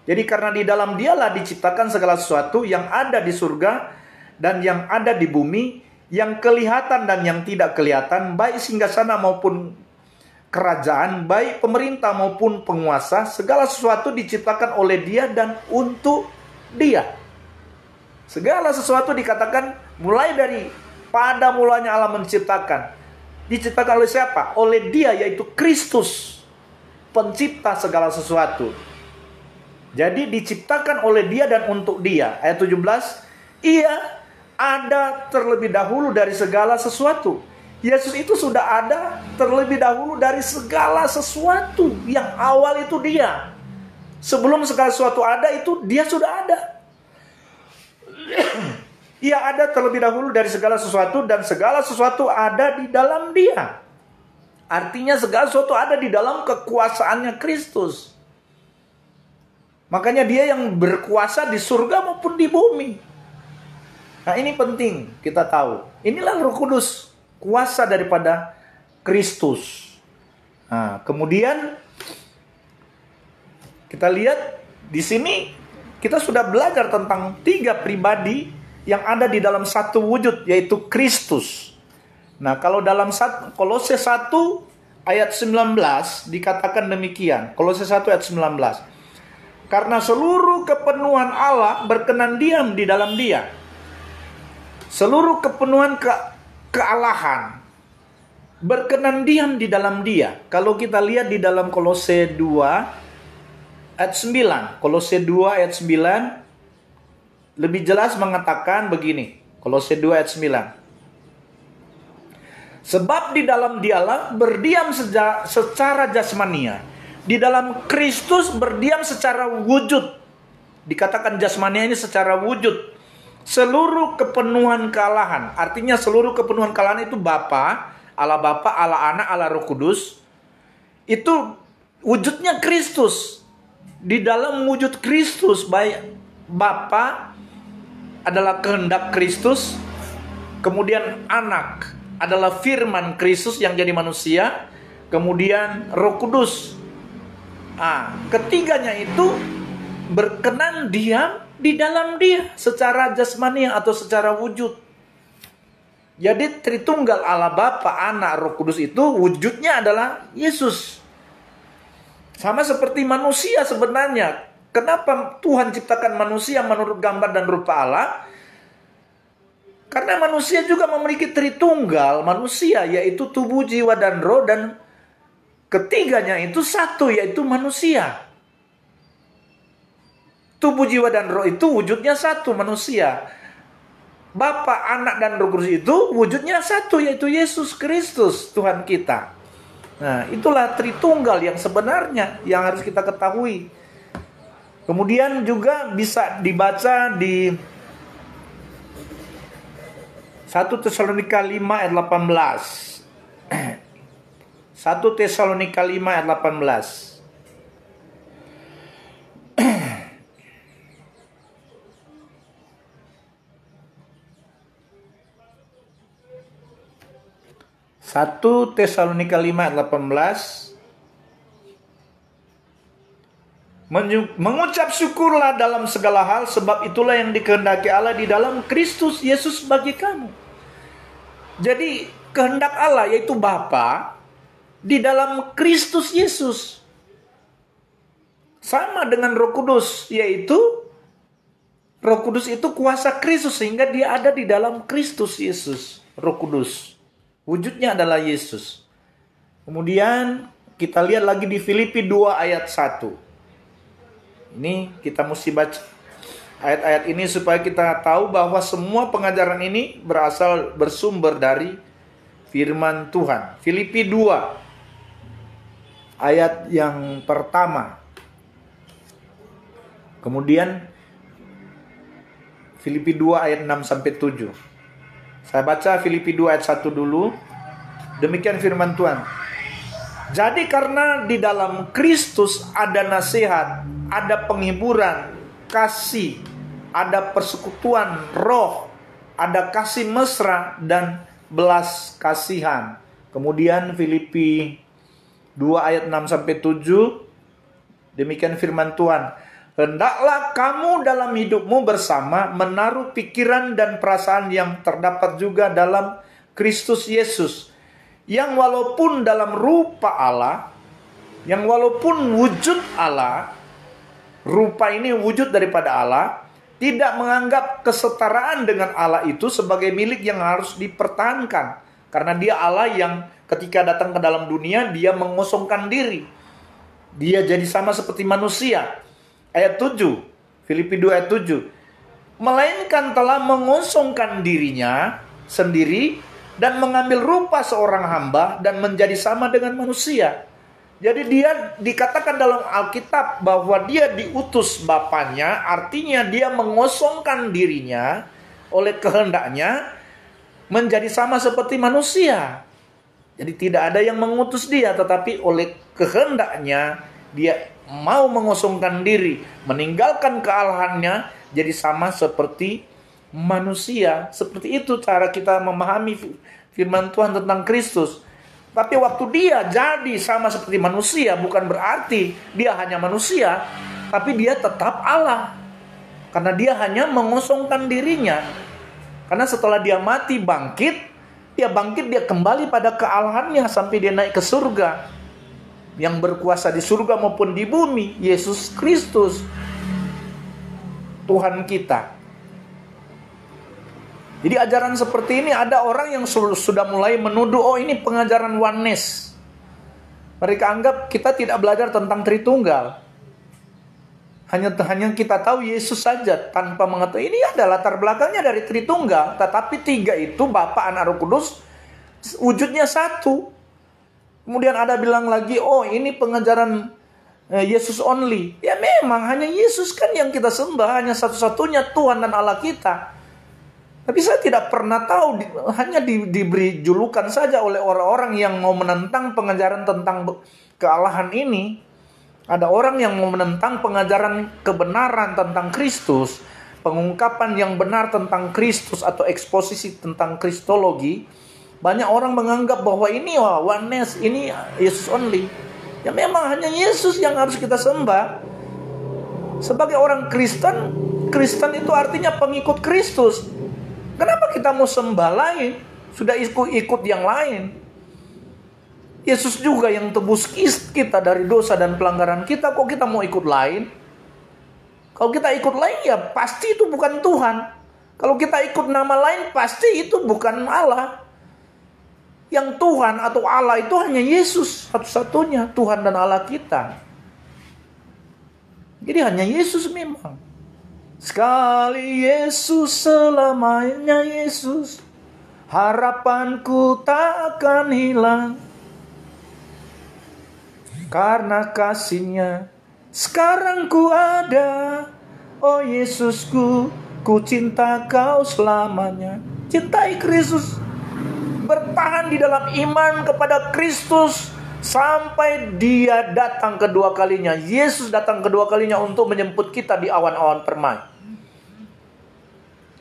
Jadi karena di dalam dialah diciptakan segala sesuatu yang ada di surga dan yang ada di bumi, yang kelihatan dan yang tidak kelihatan, baik singgasana maupun kerajaan, baik pemerintah maupun penguasa, segala sesuatu diciptakan oleh dia dan untuk dia. Segala sesuatu dikatakan mulai dari pada mulanya Allah menciptakan. Diciptakan oleh siapa? Oleh dia, yaitu Kristus, pencipta segala sesuatu. Jadi diciptakan oleh dia dan untuk dia. Ayat 17, ia ada terlebih dahulu dari segala sesuatu. Yesus itu sudah ada terlebih dahulu dari segala sesuatu. Yang awal itu dia. Sebelum segala sesuatu ada, itu dia sudah ada. Ia ada terlebih dahulu dari segala sesuatu, dan segala sesuatu ada di dalam dia. Artinya segala sesuatu ada di dalam kekuasaannya Kristus. Makanya dia yang berkuasa di surga maupun di bumi. Nah, ini penting kita tahu. Inilah Roh Kudus, kuasa daripada Kristus. Nah, kemudian kita lihat di sini kita sudah belajar tentang 3 pribadi yang ada di dalam satu wujud, yaitu Kristus. Nah, kalau dalam Kolose 1 ayat 19 dikatakan demikian. Kolose 1 ayat 19. Karena seluruh kepenuhan Allah berkenan diam di dalam dia. Seluruh kepenuhan kealahan berkenan diam di dalam dia. Kalau kita lihat di dalam Kolose 2 ayat 9. Kolose 2 ayat 9 lebih jelas mengatakan begini. Kolose 2 ayat 9. Sebab di dalam dialah berdiam secara jasmania. Di dalam Kristus berdiam secara wujud. Dikatakan jasmania ini secara wujud. Seluruh kepenuhan kealahan. Artinya seluruh kepenuhan kealahan itu Bapa, Allah Bapa, Allah Anak, Allah Roh Kudus. Itu wujudnya Kristus. Di dalam wujud Kristus, baik Bapa adalah kehendak Kristus, kemudian Anak adalah firman Kristus yang jadi manusia, kemudian Roh Kudus. Ketiganya itu berkenan diam di dalam dia secara jasmania atau secara wujud. Jadi Tritunggal Allah Bapa, Anak, Roh Kudus itu wujudnya adalah Yesus. Sama seperti manusia sebenarnya. Kenapa Tuhan ciptakan manusia menurut gambar dan rupa Allah? Karena manusia juga memiliki Tritunggal manusia, yaitu tubuh, jiwa, dan roh, dan ketiganya itu satu, yaitu manusia. Tubuh, jiwa, dan roh itu wujudnya satu, manusia. Bapa, Anak, dan Roh Kudus itu wujudnya satu, yaitu Yesus Kristus, Tuhan kita. Nah, itulah Tritunggal yang sebenarnya yang harus kita ketahui. Kemudian juga bisa dibaca di 1 Tesalonika 5 ayat 18. 1 Tesalonika 5 ayat 18. 1 Tesalonika 5 ayat 18. Mengucap syukurlah dalam segala hal, sebab itulah yang dikehendaki Allah di dalam Kristus Yesus bagi kamu. Jadi kehendak Allah yaitu Bapa di dalam Kristus Yesus. Sama dengan Roh Kudus, yaitu Roh Kudus itu kuasa Kristus sehingga dia ada di dalam Kristus Yesus. Roh Kudus wujudnya adalah Yesus. Kemudian kita lihat lagi di Filipi 2 ayat 1. Ini kita mesti baca ayat-ayat ini supaya kita tahu bahwa semua pengajaran ini bersumber dari firman Tuhan. Filipi 2 ayat yang pertama. Kemudian Filipi 2 ayat 6 sampai 7. Saya baca Filipi 2 ayat 1 dulu. Demikian firman Tuhan. Jadi karena di dalam Kristus ada nasihat, ada penghiburan, kasih, ada persekutuan roh, ada kasih mesra dan belas kasihan. Kemudian Filipi 2 ayat 6 sampai 7. Demikian firman Tuhan. Hendaklah kamu dalam hidupmu bersama menaruh pikiran dan perasaan yang terdapat juga dalam Kristus Yesus, yang walaupun dalam rupa Allah, yang walaupun wujud Allah, rupa ini wujud daripada Allah, tidak menganggap kesetaraan dengan Allah itu sebagai milik yang harus dipertahankan. Karena dia Allah yang ketika datang ke dalam dunia, dia mengosongkan diri. Dia jadi sama seperti manusia. Ayat 7, Filipi 2 ayat 7. Melainkan telah mengosongkan dirinya sendiri dan mengambil rupa seorang hamba dan menjadi sama dengan manusia. Jadi dia dikatakan dalam Alkitab bahwa dia diutus Bapaknya, artinya dia mengosongkan dirinya oleh kehendaknya menjadi sama seperti manusia. Jadi tidak ada yang mengutus dia, tetapi oleh kehendaknya dia mau mengosongkan diri, meninggalkan kealahannya, jadi sama seperti manusia. Seperti itu cara kita memahami firman Tuhan tentang Kristus. Tapi waktu dia jadi sama seperti manusia, bukan berarti dia hanya manusia, tapi dia tetap Allah. Karena dia hanya mengosongkan dirinya. Karena setelah dia mati, dia kembali pada kealahannya sampai dia naik ke surga. Yang berkuasa di surga maupun di bumi, Yesus Kristus, Tuhan kita. Jadi ajaran seperti ini ada orang yang sudah mulai menuduh, oh ini pengajaran oneness. Mereka anggap kita tidak belajar tentang Tritunggal. Hanya kita tahu Yesus saja tanpa mengetahui ini ada latar belakangnya dari Tritunggal. Tetapi tiga itu Bapa, Anak, Roh Kudus wujudnya satu. Kemudian ada bilang lagi, oh ini pengajaran Yesus only. Ya memang hanya Yesus kan yang kita sembah, hanya satu-satunya Tuhan dan Allah kita. Tapi saya tidak pernah tahu, hanya diberi julukan saja oleh orang-orang yang mau menentang pengajaran tentang kealahan ini. Ada orang yang mau menentang pengajaran kebenaran tentang Kristus, pengungkapan yang benar tentang Kristus atau eksposisi tentang Kristologi. Banyak orang menganggap bahwa ini oneness, ini Yesus only. Ya memang hanya Yesus yang harus kita sembah. Sebagai orang Kristen, Kristen itu artinya pengikut Kristus. Kenapa kita mau sembah lain? Sudah ikut yang lain. Yesus juga yang tebus kita dari dosa dan pelanggaran kita, kok kita mau ikut lain? Kalau kita ikut lain ya pasti itu bukan Tuhan. Kalau kita ikut nama lain pasti itu bukan Allah. Yang Tuhan atau Allah itu hanya Yesus satu-satunya Tuhan dan Allah kita. Jadi hanya Yesus memang. Sekali Yesus, selamanya Yesus. Harapanku tak akan hilang. Karena kasih-Nya sekarang ku ada. Oh Yesusku, ku cinta Kau selamanya. Cintai Kristus. Bertahan di dalam iman kepada Kristus sampai Dia datang kedua kalinya. Yesus datang kedua kalinya untuk menjemput kita di awan-awan permai.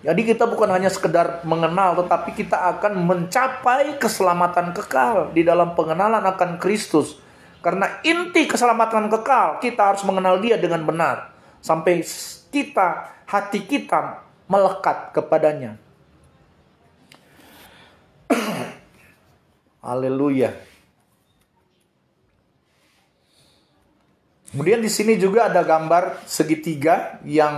Jadi kita bukan hanya sekedar mengenal, tetapi kita akan mencapai keselamatan kekal di dalam pengenalan akan Kristus. Karena inti keselamatan kekal, kita harus mengenal Dia dengan benar. Sampai hati kita melekat kepadanya. Haleluya. Kemudian di sini juga ada gambar segitiga yang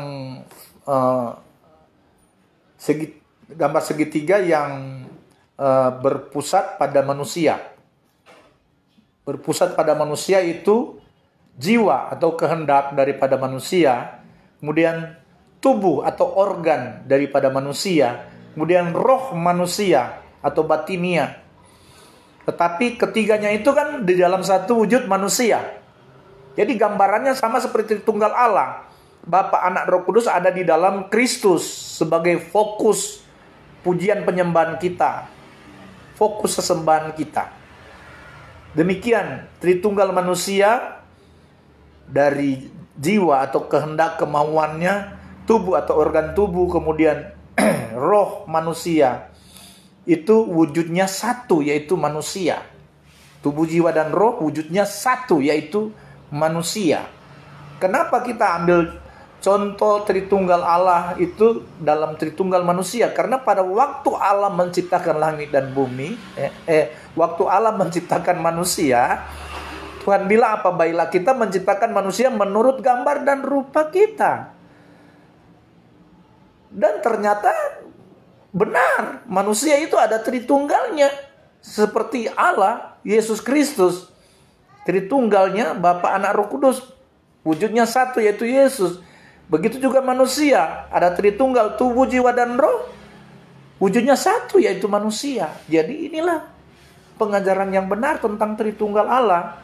berpusat pada manusia. Berpusat pada manusia itu jiwa atau kehendak daripada manusia, kemudian tubuh atau organ daripada manusia, kemudian roh manusia atau batinia. Tetapi ketiganya itu kan di dalam satu wujud manusia. Jadi gambarannya sama seperti Tunggal Allah. Bapa, Anak, Roh Kudus ada di dalam Kristus sebagai fokus pujian penyembahan kita, fokus sesembahan kita. Demikian Tritunggal manusia dari jiwa atau kehendak kemauannya, tubuh atau organ tubuh, kemudian roh manusia itu wujudnya satu, yaitu manusia. Tubuh, jiwa, dan roh wujudnya satu, yaitu manusia. Kenapa kita ambil contoh Tritunggal Allah itu dalam Tritunggal manusia? Karena pada waktu Allah menciptakan langit dan bumi, waktu Allah menciptakan manusia, Tuhan bilang apa? Baiklah kita menciptakan manusia menurut gambar dan rupa kita. Dan ternyata benar, manusia itu ada Tritunggalnya. Seperti Allah, Yesus Kristus. Tritunggalnya Bapa, Anak, Roh Kudus. Wujudnya satu, yaitu Yesus. Begitu juga manusia, ada Tritunggal, tubuh, jiwa, dan roh. Wujudnya satu, yaitu manusia. Jadi inilah pengajaran yang benar tentang Tritunggal Allah.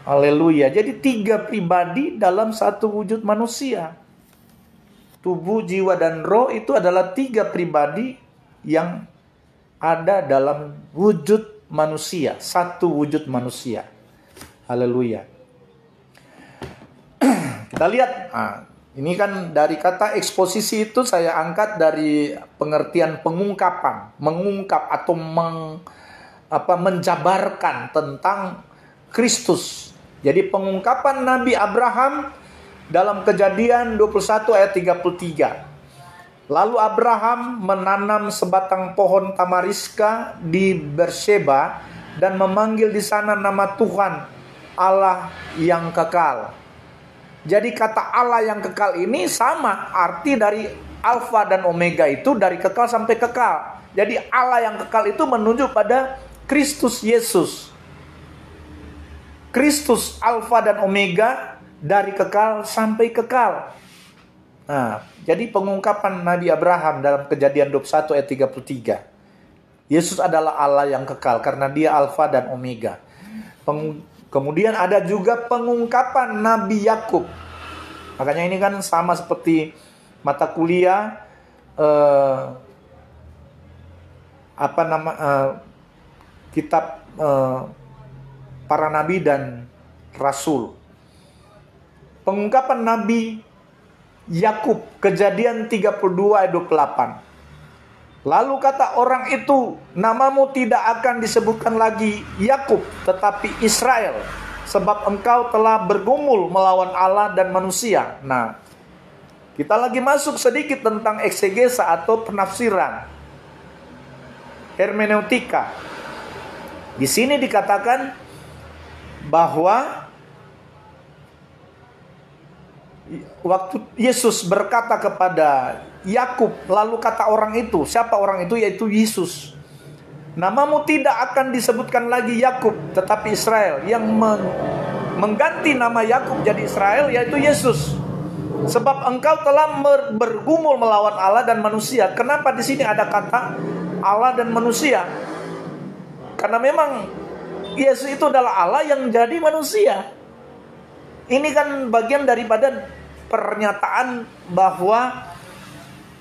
Haleluya. Jadi 3 pribadi dalam satu wujud manusia. Tubuh, jiwa, dan roh itu adalah 3 pribadi yang ada dalam wujud manusia. Satu wujud manusia. Haleluya. Kita lihat, ini kan dari kata eksposisi itu saya angkat dari pengertian pengungkapan, mengungkap atau menjabarkan tentang Kristus. Jadi pengungkapan Nabi Abraham dalam Kejadian 21 ayat 33. Lalu Abraham menanam sebatang pohon tamariska di Beersheba dan memanggil di sana nama Tuhan, Allah yang kekal. Jadi kata Allah yang kekal ini sama arti dari Alfa dan Omega, itu dari kekal sampai kekal. Jadi Allah yang kekal itu menunjuk pada Kristus Yesus. Kristus Alfa dan Omega, dari kekal sampai kekal. Nah, jadi pengungkapan Nabi Abraham dalam Kejadian 21 ayat 33. Yesus adalah Allah yang kekal karena Dia Alfa dan Omega. Kemudian ada juga pengungkapan Nabi Yakub. Makanya ini kan sama seperti mata kuliah kitab para nabi dan rasul. Pengungkapan Nabi Yakub, Kejadian 32 ayat 28. Lalu kata orang itu, namamu tidak akan disebutkan lagi Yakub, tetapi Israel, sebab engkau telah bergumul melawan Allah dan manusia. Nah, kita lagi masuk sedikit tentang eksegesa atau penafsiran, hermeneutika. Di sini dikatakan bahwa waktu Yesus berkata kepada Yakub, lalu kata orang itu, siapa orang itu? Yaitu Yesus. Namamu tidak akan disebutkan lagi Yakub, tetapi Israel. Yang mengganti nama Yakub jadi Israel yaitu Yesus. Sebab engkau telah bergumul melawan Allah dan manusia. Kenapa di sini ada kata Allah dan manusia? Karena memang Yesus itu adalah Allah yang jadi manusia. Ini kan bagian daripada pernyataan bahwa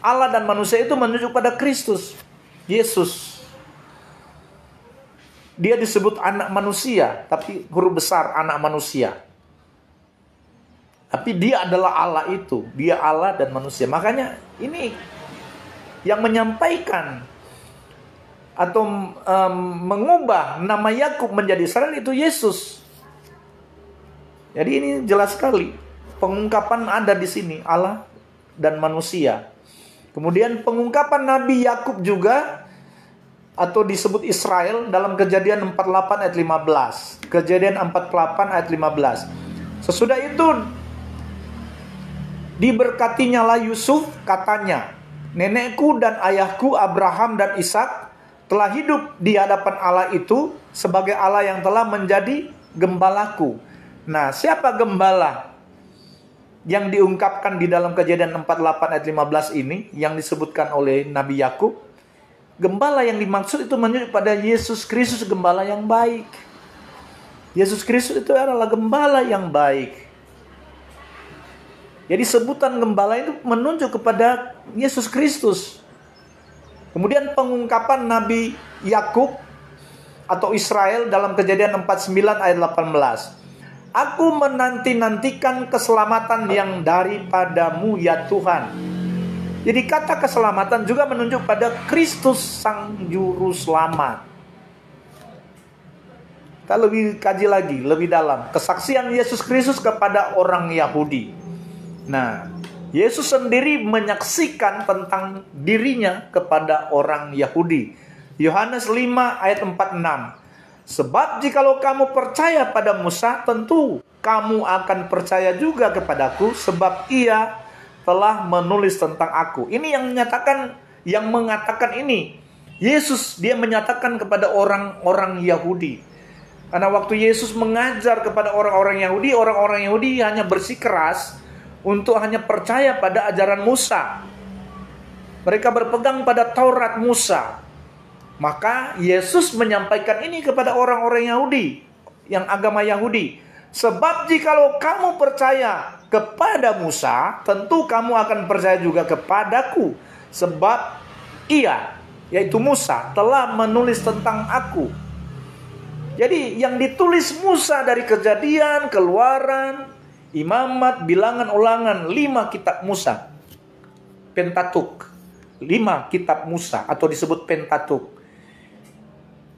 Allah dan manusia itu menunjuk pada Kristus Yesus. Dia disebut anak manusia, tapi huruf besar anak manusia. Tapi dia adalah Allah itu. Dia Allah dan manusia. Makanya ini yang menyampaikan atau mengubah nama Yakub menjadi Israel itu Yesus. Jadi ini jelas sekali. Pengungkapan ada di sini. Allah dan manusia. Kemudian pengungkapan Nabi Yakub juga, atau disebut Israel, dalam Kejadian 48 ayat 15. Kejadian 48 ayat 15. Sesudah itu diberkatinyalah Yusuf, katanya, nenekku dan ayahku Abraham dan Ishak telah hidup di hadapan Allah itu sebagai Allah yang telah menjadi gembalaku. Nah, siapa gembala yang diungkapkan di dalam Kejadian 48 ayat 15 ini, yang disebutkan oleh Nabi Yakub? Gembala yang dimaksud itu menunjuk pada Yesus Kristus, gembala yang baik. Yesus Kristus itu adalah gembala yang baik. Jadi sebutan gembala itu menunjuk kepada Yesus Kristus. Kemudian pengungkapan Nabi Yakub atau Israel dalam Kejadian 49 ayat 18. Aku menanti-nantikan keselamatan yang daripadamu ya Tuhan. Jadi kata keselamatan juga menunjuk pada Kristus Sang Juru Selamat. Kita lebih kaji lagi, lebih dalam. Kesaksian Yesus Kristus kepada orang Yahudi. Nah, Yesus sendiri menyaksikan tentang dirinya kepada orang Yahudi. Yohanes 5 ayat 46. Sebab jikalau kamu percaya pada Musa, tentu kamu akan percaya juga kepadaku, sebab ia telah menulis tentang aku. Ini yang mengatakan ini. Yesus, dia menyatakan kepada orang-orang Yahudi. Karena waktu Yesus mengajar kepada orang-orang Yahudi hanya bersikeras untuk hanya percaya pada ajaran Musa. Mereka berpegang pada Taurat Musa. Maka Yesus menyampaikan ini kepada orang-orang Yahudi, yang agama Yahudi. Sebab jikalau kamu percaya kepada Musa, tentu kamu akan percaya juga kepadaku. Sebab ia, yaitu Musa, telah menulis tentang aku. Jadi yang ditulis Musa dari Kejadian, Keluaran, Imamat, Bilangan, Ulangan, 5 kitab Musa. Pentatuk. 5 kitab Musa atau disebut Pentatuk.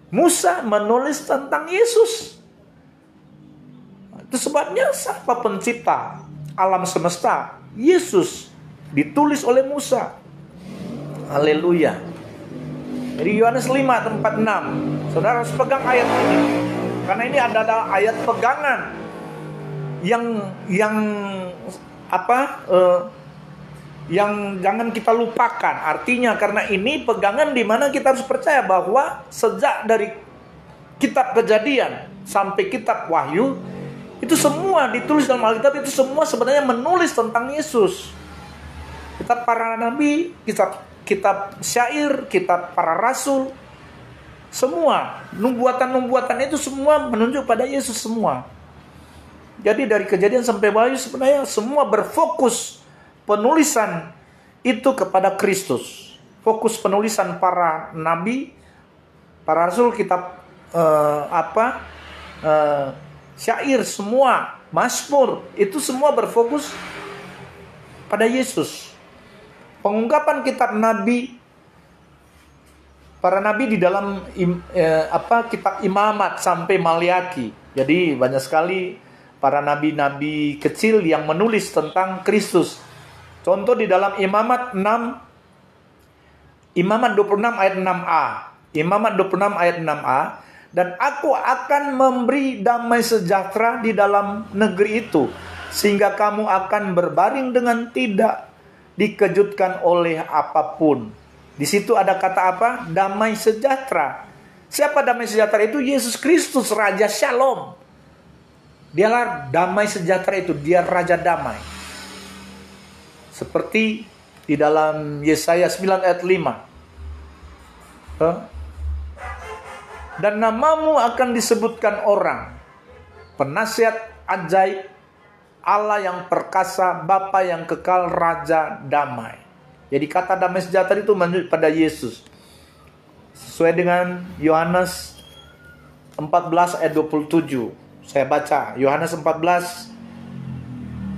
Musa menulis tentang Yesus. Itu sebabnya siapa pencipta alam semesta? Yesus. Ditulis oleh Musa. Haleluya. Jadi Yohanes 5 tempat 6. Saudara harus pegang ayat ini. Karena ini adalah ayat pegangan. Yang jangan kita lupakan. Artinya karena ini pegangan di mana kita harus percaya bahwa sejak dari kitab Kejadian sampai kitab Wahyu, itu semua ditulis dalam Alkitab, itu semua sebenarnya menulis tentang Yesus. Kitab para nabi, kitab syair, kitab para rasul, semua nubuatan-nubuatan itu semua menunjuk pada Yesus semua. Jadi dari Kejadian sampai Wahyu sebenarnya semua berfokus penulisan itu kepada Kristus. Fokus penulisan para nabi, para rasul, kitab syair semua, Mazmur, itu semua berfokus pada Yesus. Pengungkapan kitab nabi, para nabi di dalam kitab Imamat sampai Maliaki. Jadi banyak sekali para nabi-nabi kecil yang menulis tentang Kristus. Contoh di dalam Imamat 26 ayat 6a. Imamat 26 ayat 6a. Dan aku akan memberi damai sejahtera di dalam negeri itu, sehingga kamu akan berbaring dengan tidak dikejutkan oleh apapun. Di situ ada kata apa? Damai sejahtera. Siapa damai sejahtera itu? Yesus Kristus, Raja Shalom. Dialah damai sejahtera itu. Dia Raja Damai. Seperti di dalam Yesaya 9 ayat 5. Dan namamu akan disebutkan orang, penasihat ajaib, Allah yang perkasa, Bapa yang kekal, Raja damai. Jadi kata damai sejahtera itu menunjuk pada Yesus. Sesuai dengan Yohanes 14 ayat 27. Saya baca Yohanes 14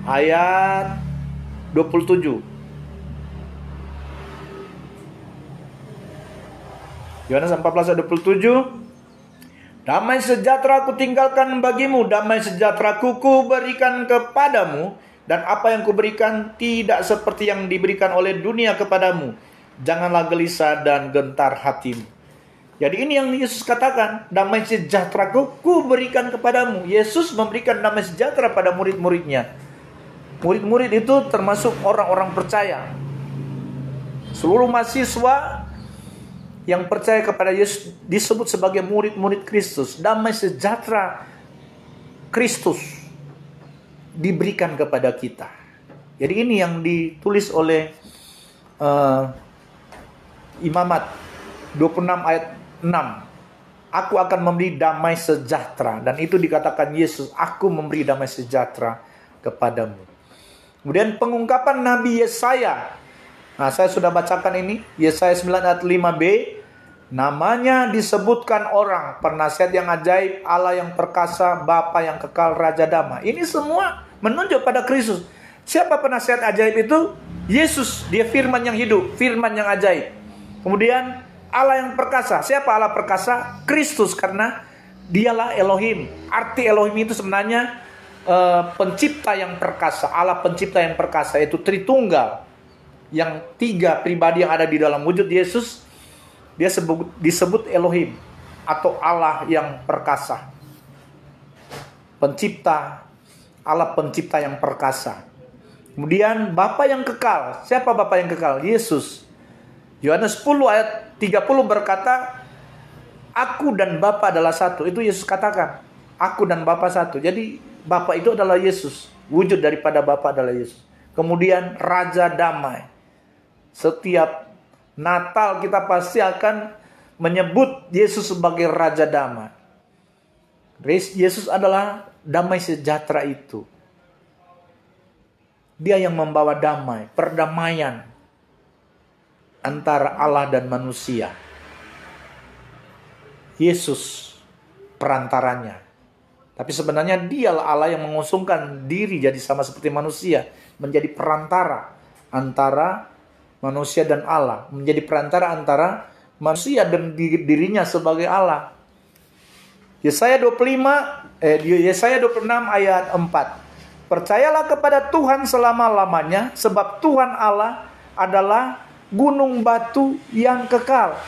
ayat 27. Yohanes 14 ayat 27. Damai sejahtera ku tinggalkan bagimu, damai sejahtera ku berikan kepadamu, dan apa yang kuberikan tidak seperti yang diberikan oleh dunia kepadamu. Janganlah gelisah dan gentar hatimu. Jadi ini yang Yesus katakan, damai sejahtera ku berikan kepadamu. Yesus memberikan damai sejahtera pada murid-muridnya. Murid-murid itu termasuk orang-orang percaya. Seluruh mahasiswa yang percaya kepada Yesus disebut sebagai murid-murid Kristus. Damai sejahtera Kristus diberikan kepada kita. Jadi ini yang ditulis oleh Imamat 26 ayat 6. Aku akan memberi damai sejahtera. Dan itu dikatakan Yesus, aku memberi damai sejahtera kepadamu. Kemudian pengungkapan Nabi Yesaya. Nah, saya sudah bacakan ini, Yesaya 9 ayat 5b. Namanya disebutkan orang, penasihat yang ajaib, Allah yang perkasa, Bapa yang kekal, Raja damai. Ini semua menunjuk pada Kristus. Siapa penasihat ajaib itu? Yesus, dia firman yang hidup, firman yang ajaib. Kemudian Allah yang perkasa. Siapa Allah perkasa? Kristus, karena dialah Elohim. Arti Elohim itu sebenarnya pencipta yang perkasa. Allah pencipta yang perkasa, yaitu Tritunggal. Yang tiga pribadi yang ada di dalam wujud Yesus, dia disebut Elohim atau Allah yang perkasa. Pencipta, Allah pencipta yang perkasa. Kemudian Bapa yang kekal. Siapa Bapa yang kekal? Yesus. Yohanes 10 ayat 30 berkata, aku dan Bapa adalah satu. Itu Yesus katakan, aku dan Bapa satu. Jadi Bapa itu adalah Yesus. Wujud daripada Bapa adalah Yesus. Kemudian Raja damai. Setiap Natal kita pasti akan menyebut Yesus sebagai Raja damai. Yesus adalah damai sejahtera itu. Dia yang membawa damai, perdamaian antara Allah dan manusia. Yesus perantaranya. Tapi sebenarnya dialah Allah yang mengusungkan diri jadi sama seperti manusia, menjadi perantara antara manusia dan Allah, menjadi perantara antara manusia dan dirinya sebagai Allah. Yesaya 26 ayat 4. Percayalah kepada Tuhan selama-lamanya, sebab Tuhan Allah adalah gunung batu yang kekal.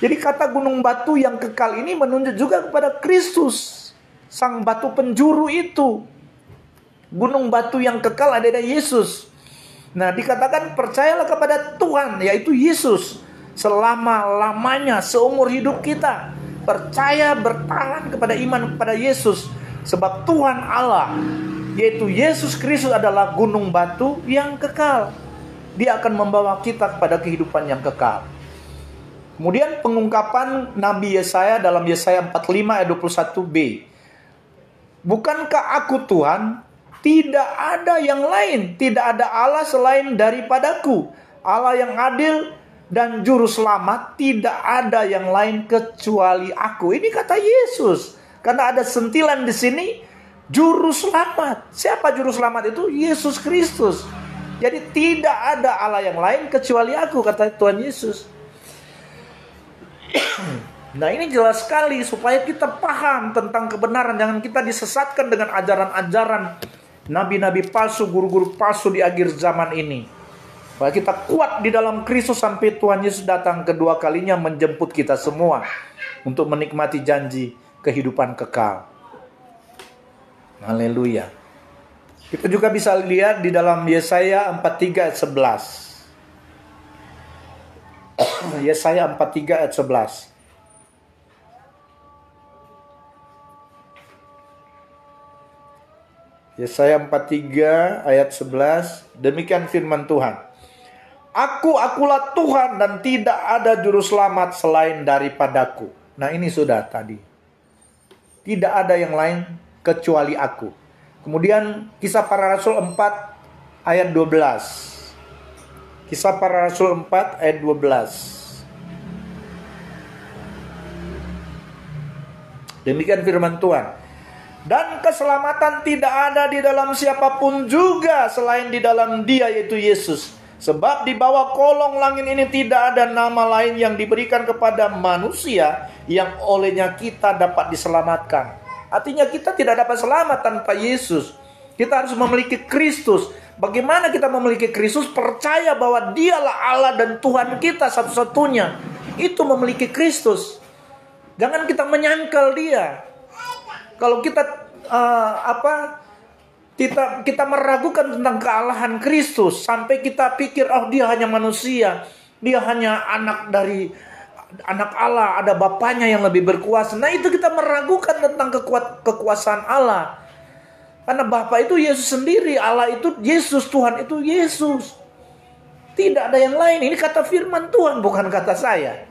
Jadi kata gunung batu yang kekal ini menunjuk juga kepada Kristus, sang batu penjuru itu. Gunung batu yang kekal adalah Yesus. Nah, dikatakan percayalah kepada Tuhan, yaitu Yesus, selama-lamanya, seumur hidup kita. Percaya, bertahan kepada iman kepada Yesus. Sebab Tuhan Allah, yaitu Yesus Kristus adalah gunung batu yang kekal. Dia akan membawa kita kepada kehidupan yang kekal. Kemudian pengungkapan Nabi Yesaya dalam Yesaya 45 ayat 21b. Bukankah aku Tuhan? Tidak ada yang lain, tidak ada Allah selain daripadaku. Allah yang adil dan juru selamat, tidak ada yang lain kecuali aku. Ini kata Yesus. Karena ada sentilan di sini, juru selamat. Siapa juru selamat itu? Yesus Kristus. Jadi tidak ada Allah yang lain kecuali aku, kata Tuhan Yesus. Nah, ini jelas sekali supaya kita paham tentang kebenaran. Jangan kita disesatkan dengan ajaran-ajaran nabi-nabi palsu, guru-guru palsu di akhir zaman ini. Supaya kita kuat di dalam Kristus sampai Tuhan Yesus datang kedua kalinya menjemput kita semua untuk menikmati janji kehidupan kekal. Haleluya. Kita juga bisa lihat di dalam Yesaya 43 ayat 11. Yesaya 43 ayat 11. Yesaya 43 ayat 11. Demikian firman Tuhan. Akulah Tuhan dan tidak ada juru selamat selain daripadaku. Nah, ini sudah tadi. Tidak ada yang lain kecuali aku. Kemudian Kisah Para Rasul 4 ayat 12. Kisah Para Rasul 4 ayat 12. Demikian firman Tuhan. Dan keselamatan tidak ada di dalam siapapun juga selain di dalam Dia, yaitu Yesus. Sebab di bawah kolong langit ini tidak ada nama lain yang diberikan kepada manusia yang olehnya kita dapat diselamatkan. Artinya kita tidak dapat selamat tanpa Yesus. Kita harus memiliki Kristus. Bagaimana kita memiliki Kristus? Percaya bahwa Dialah Allah dan Tuhan kita satu-satunya. Itu memiliki Kristus. Jangan kita menyangkal Dia. Kalau kita kita meragukan tentang kealahan Kristus sampai kita pikir, oh Dia hanya manusia, Dia hanya anak dari anak Allah, ada Bapaknya yang lebih berkuasa. Nah, itu kita meragukan tentang kekuasaan Allah. Karena Bapa itu Yesus sendiri, Allah itu Yesus, Tuhan itu Yesus. Tidak ada yang lain. Ini kata firman Tuhan, bukan kata saya.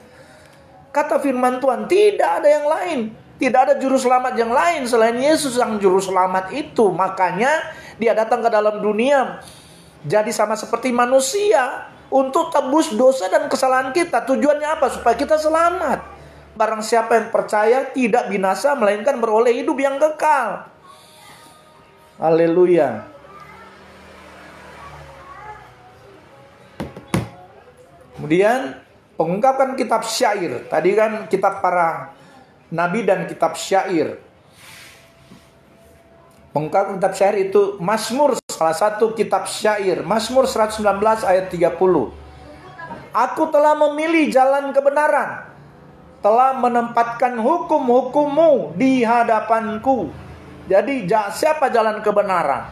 Kata firman Tuhan, tidak ada yang lain. Tidak ada juru selamat yang lain selain Yesus yang juru selamat itu. Makanya Dia datang ke dalam dunia jadi sama seperti manusia untuk tebus dosa dan kesalahan kita. Tujuannya apa? Supaya kita selamat. Barang siapa yang percaya tidak binasa, melainkan beroleh hidup yang kekal. Haleluya. Kemudian pengungkapan kitab syair. Tadi kan kitab para nabi dan kitab syair. Pengungkapan kitab syair itu Mazmur, salah satu kitab syair. Mazmur 119 ayat 30. Aku telah memilih jalan kebenaran, telah menempatkan hukum-hukum-Mu di hadapanku. Jadi siapa jalan kebenaran?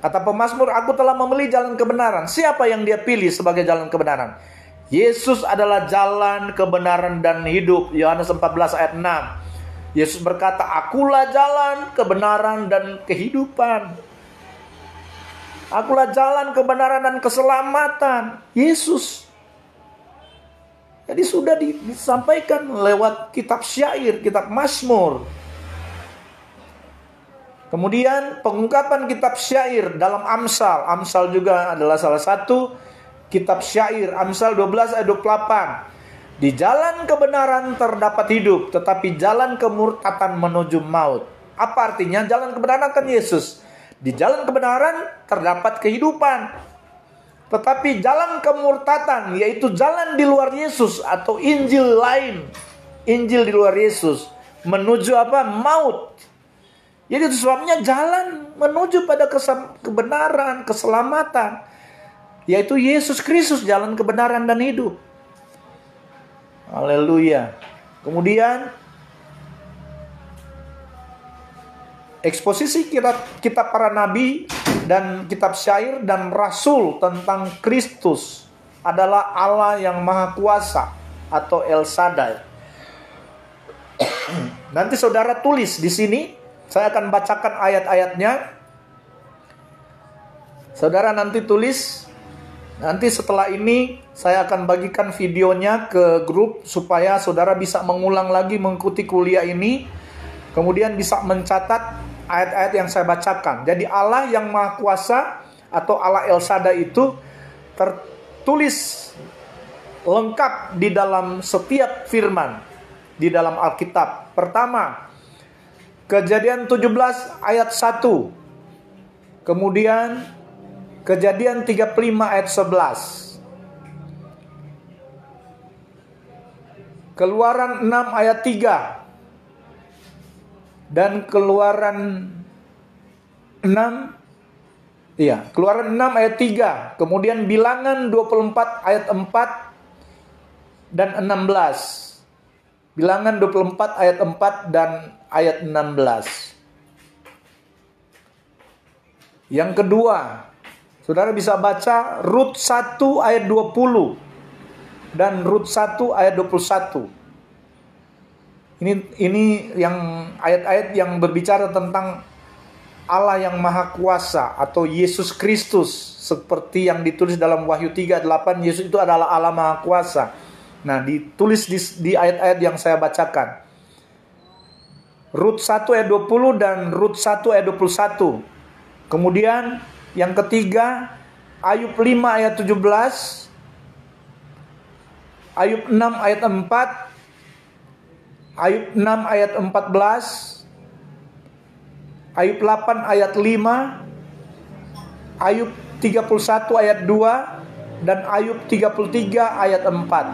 Kata pemazmur, aku telah memilih jalan kebenaran. Siapa yang Dia pilih sebagai jalan kebenaran? Yesus adalah jalan, kebenaran, dan hidup. Yohanes 14 ayat 6. Yesus berkata, akulah jalan, kebenaran, dan kehidupan. Akulah jalan, kebenaran, dan keselamatan. Yesus. Jadi sudah disampaikan lewat kitab syair, kitab Mazmur. Kemudian pengungkapan kitab syair dalam Amsal. Amsal juga adalah salah satu kitab syair. Amsal 12 ayat 28. Di jalan kebenaran terdapat hidup, tetapi jalan kemurtatan menuju maut. Apa artinya? Jalan kebenaran kan Yesus. Di jalan kebenaran terdapat kehidupan. Tetapi jalan kemurtatan, yaitu jalan di luar Yesus atau Injil lain, Injil di luar Yesus, menuju apa? Maut. Jadi itu sebabnya jalan menuju pada kebenaran, keselamatan, yaitu Yesus Kristus, jalan kebenaran dan hidup. Haleluya. Kemudian eksposisi kitab para nabi dan kitab syair dan rasul tentang Kristus adalah Allah yang Maha Kuasa atau El Shaddai. Nanti saudara tulis di sini, saya akan bacakan ayat-ayatnya. Saudara nanti tulis. Nanti setelah ini saya akan bagikan videonya ke grup supaya saudara bisa mengulang lagi mengikuti kuliah ini. Kemudian bisa mencatat ayat-ayat yang saya bacakan. Jadi Allah yang Maha Kuasa atau Allah El Shaddai itu tertulis lengkap di dalam setiap firman di dalam Alkitab. Pertama, Kejadian 17 ayat 1. Kemudian Kejadian 35 ayat 11. Keluaran 6 ayat 3. Dan Keluaran 6, Keluaran 6 ayat 3. Kemudian Bilangan 24 ayat 4 dan 16. Bilangan 24 ayat 4 dan ayat 16. Yang kedua, saudara bisa baca Rut 1 ayat 20 dan Rut 1 ayat 21. Ini yang ayat-ayat yang berbicara tentang Allah yang Maha Kuasa atau Yesus Kristus, seperti yang ditulis dalam Wahyu 3:8. Yesus itu adalah Allah Maha Kuasa. Nah, ditulis di ayat-ayat yang saya bacakan. Rut 1 ayat 20 dan Rut 1 ayat 21. Kemudian yang ketiga, Ayub 5 ayat 17, Ayub 6 ayat 4, Ayub 6 ayat 14, Ayub 8 ayat 5, Ayub 31 ayat 2, dan Ayub 33 ayat 4.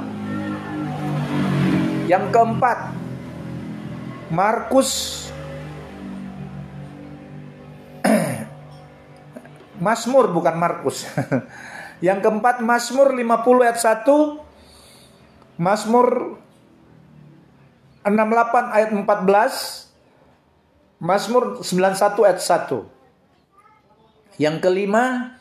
Yang keempat, Mazmur bukan Markus. Yang keempat, Mazmur 50 ayat 1, Mazmur 68 ayat 14, Mazmur 91 ayat 1. Yang kelima,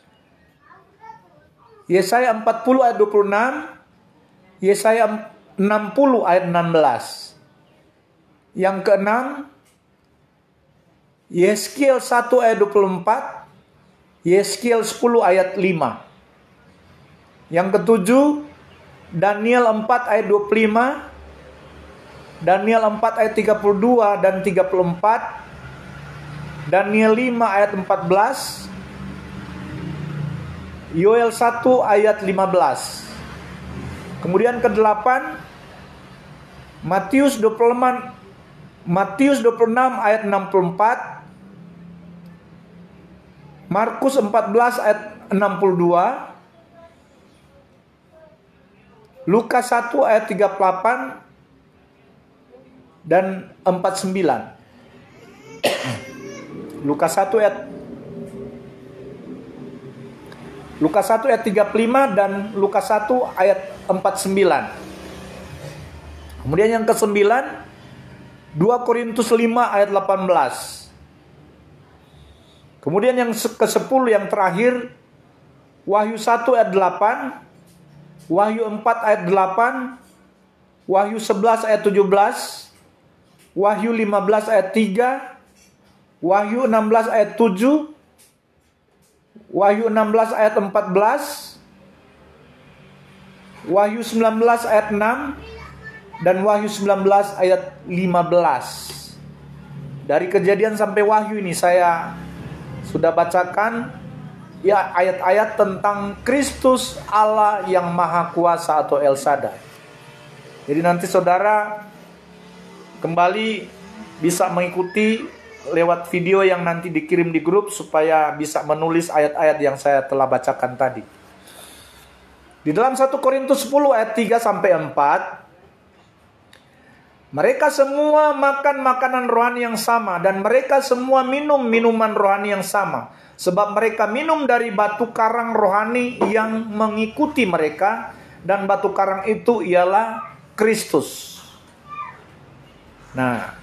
Yesaya 40 ayat 26, Yesaya 60 ayat 16. Yang keenam, Yeskiel 1 ayat 24, Yeskiel 10 ayat 5. Yang ketujuh, Daniel 4 ayat 25, Daniel 4 ayat 32 dan 34, Daniel 5 ayat 14, Yoel 1 ayat 15. Kemudian ke-8, Matius 26 ayat 64, Markus 14 ayat 62, Lukas 1 ayat 38 dan 49. Lukas 1 ayat 35 dan Lukas 1 ayat 49. Kemudian yang ke-9, 2 Korintus 5 ayat 18. Kemudian yang ke-10 yang terakhir, Wahyu 1 ayat 8, Wahyu 4 ayat 8, Wahyu 11 ayat 17, Wahyu 15 ayat 3, Wahyu 16 ayat 7, Wahyu 16 ayat 14, Wahyu 19 ayat 6, dan Wahyu 19 ayat 15. Dari Kejadian sampai Wahyu ini saya sudah bacakan ya ayat-ayat tentang Kristus Allah yang Maha Kuasa atau El Shaddai. Jadi nanti saudara kembali bisa mengikuti lewat video yang nanti dikirim di grup supaya bisa menulis ayat-ayat yang saya telah bacakan tadi. Di dalam 1 Korintus 10 ayat 3 sampai 4, mereka semua makan makanan rohani yang sama dan mereka semua minum minuman rohani yang sama, sebab mereka minum dari batu karang rohani yang mengikuti mereka, dan batu karang itu ialah Kristus. Nah,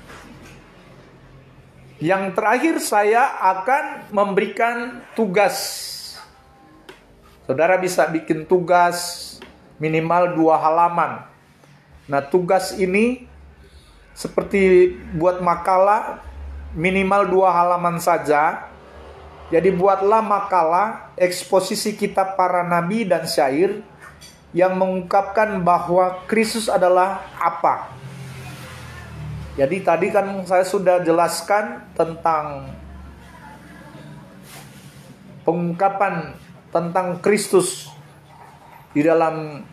yang terakhir saya akan memberikan tugas. Saudara bisa bikin tugas minimal 2 halaman. Nah, tugas ini seperti buat makalah minimal 2 halaman saja. Jadi buatlah makalah eksposisi kitab para nabi dan syair yang mengungkapkan bahwa Kristus adalah apa. Jadi tadi kan saya sudah jelaskan tentang pengungkapan tentang Kristus di dalam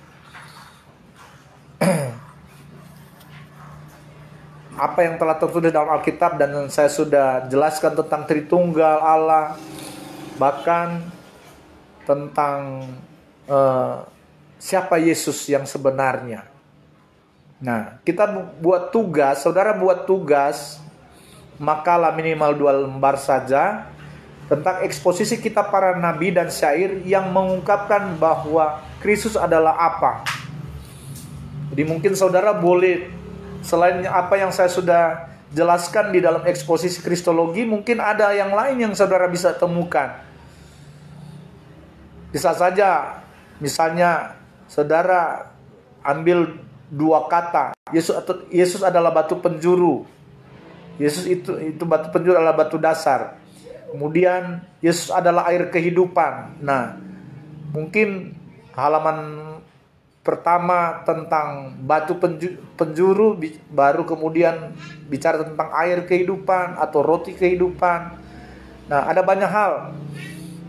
apa yang telah tertulis dalam Alkitab, dan saya sudah jelaskan tentang Tritunggal Allah, bahkan tentang siapa Yesus yang sebenarnya. Nah, kita buat tugas, saudara buat tugas makalah minimal 2 lembar saja tentang eksposisi kitab para nabi dan syair yang mengungkapkan bahwa Kristus adalah apa. Jadi mungkin saudara boleh, selain apa yang saya sudah jelaskan di dalam eksposisi Kristologi, mungkin ada yang lain yang saudara bisa temukan. Bisa saja, misalnya saudara ambil 2 kata, Yesus adalah batu penjuru. Yesus itu batu penjuru adalah batu dasar. Kemudian Yesus adalah air kehidupan. Nah, mungkin halaman pertama tentang batu penjuru, baru kemudian bicara tentang air kehidupan atau roti kehidupan. Nah, ada banyak hal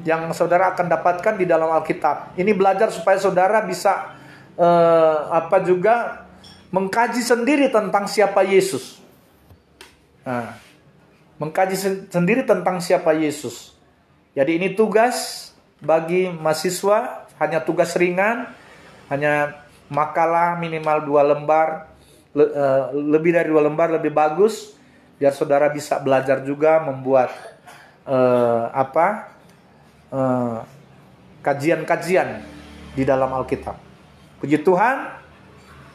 yang saudara akan dapatkan di dalam Alkitab. Ini belajar supaya saudara bisa juga mengkaji sendiri tentang siapa Yesus. Nah, mengkaji sendiri tentang siapa Yesus. Jadi ini tugas bagi mahasiswa, hanya tugas ringan, hanya makalah minimal 2 lembar, lebih dari 2 lembar lebih bagus, biar saudara bisa belajar juga membuat kajian-kajian di dalam Alkitab. Puji Tuhan,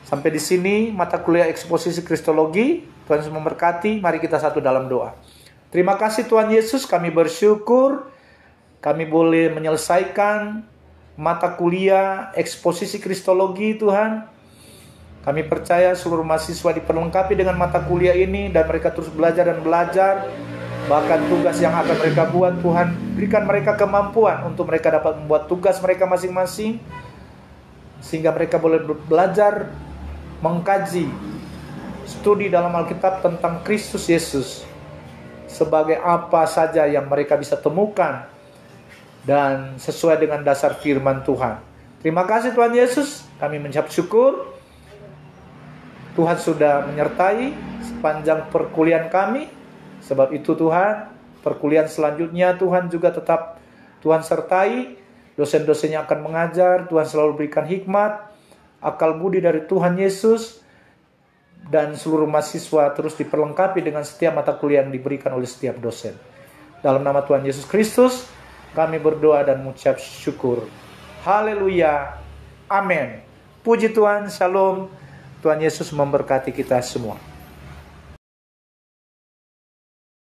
sampai di sini mata kuliah eksposisi Kristologi. Tuhan Yesus memberkati. Mari kita satu dalam doa. Terima kasih Tuhan Yesus, kami bersyukur kami boleh menyelesaikan mata kuliah eksposisi Kristologi Tuhan. Kami percaya seluruh mahasiswa diperlengkapi dengan mata kuliah ini dan mereka terus belajar dan belajar. Bahkan tugas yang akan mereka buat, Tuhan berikan mereka kemampuan untuk mereka dapat membuat tugas mereka masing-masing, sehingga mereka boleh belajar mengkaji studi dalam Alkitab tentang Kristus Yesus sebagai apa saja yang mereka bisa temukan dan sesuai dengan dasar firman Tuhan. Terima kasih Tuhan Yesus, kami mengucap syukur Tuhan sudah menyertai sepanjang perkuliahan kami. Sebab itu Tuhan, perkuliahan selanjutnya Tuhan juga tetap Tuhan sertai. Dosen-dosennya akan mengajar, Tuhan selalu berikan hikmat, akal budi dari Tuhan Yesus, dan seluruh mahasiswa terus diperlengkapi dengan setiap mata kuliah yang diberikan oleh setiap dosen. Dalam nama Tuhan Yesus Kristus, kami berdoa dan mengucap syukur. Haleluya. Amin. Puji Tuhan. Shalom. Tuhan Yesus memberkati kita semua.